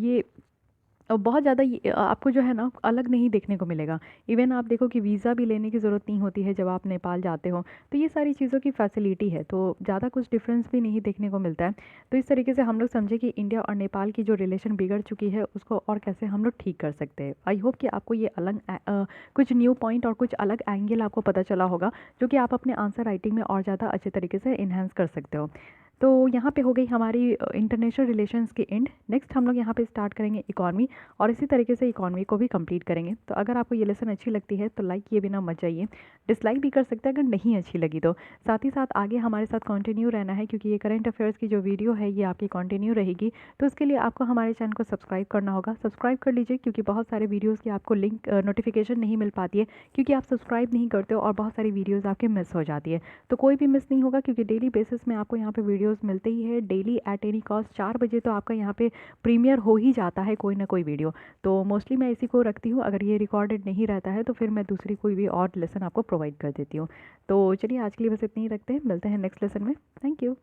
S1: ये बहुत ज़्यादा आपको जो है ना अलग नहीं देखने को मिलेगा। इवन आप देखो कि वीज़ा भी लेने की ज़रूरत नहीं होती है जब आप नेपाल जाते हो, तो ये सारी चीज़ों की फैसिलिटी है, तो ज़्यादा कुछ डिफरेंस भी नहीं देखने को मिलता है। तो इस तरीके से हम लोग समझे कि इंडिया और नेपाल की जो रिलेशन बिगड़ चुकी है उसको और कैसे हम लोग ठीक कर सकते हैं। आई होप कि आपको ये अलग कुछ न्यू पॉइंट और कुछ अलग एंगल आपको पता चला होगा, जो कि आप अपने आंसर राइटिंग में और ज़्यादा अच्छे तरीके से इन्हेंस कर सकते हो। तो यहाँ पे हो गई हमारी इंटरनेशनल रिलेशंस की एंड। नेक्स्ट हम लोग यहाँ पे स्टार्ट करेंगे इकॉनमी, और इसी तरीके से इकॉनमी को भी कंप्लीट करेंगे। तो अगर आपको ये लेसन अच्छी लगती है तो लाइक किए बिना मत जाइए, डिसलाइक भी कर सकते हैं अगर नहीं अच्छी लगी तो। साथ ही साथ आगे हमारे साथ कंटिन्यू रहना है, क्योंकि ये करंट अफेयर्स की जो वीडियो है ये आपकी कंटिन्यू रहेगी। तो उसके लिए आपको हमारे चैनल को सब्सक्राइब करना होगा। सब्सक्राइब कर लीजिए, क्योंकि बहुत सारे वीडियोज़ की आपको लिंक नोटिफिकेशन नहीं मिल पाती है, क्योंकि आप सब्सक्राइब नहीं करते हो और बहुत सारी वीडियोज़ आपके मिस हो जाती है। तो कोई भी मिस नहीं होगा, क्योंकि डेली बेसिस में आपको यहाँ पे वीडियोज़ मिलते ही है। डेली एट एनी कॉस्ट 4 बजे तो आपका यहाँ पे प्रीमियर हो ही जाता है कोई ना कोई वीडियो। तो मोस्टली मैं इसी को रखती हूँ, अगर ये रिकॉर्डेड नहीं रहता है तो फिर मैं दूसरी कोई भी और लेसन आपको प्रोवाइड कर देती हूँ। तो चलिए आज के लिए बस इतनी ही रखते हैं, मिलते हैं नेक्स्ट लेसन में। Thank you.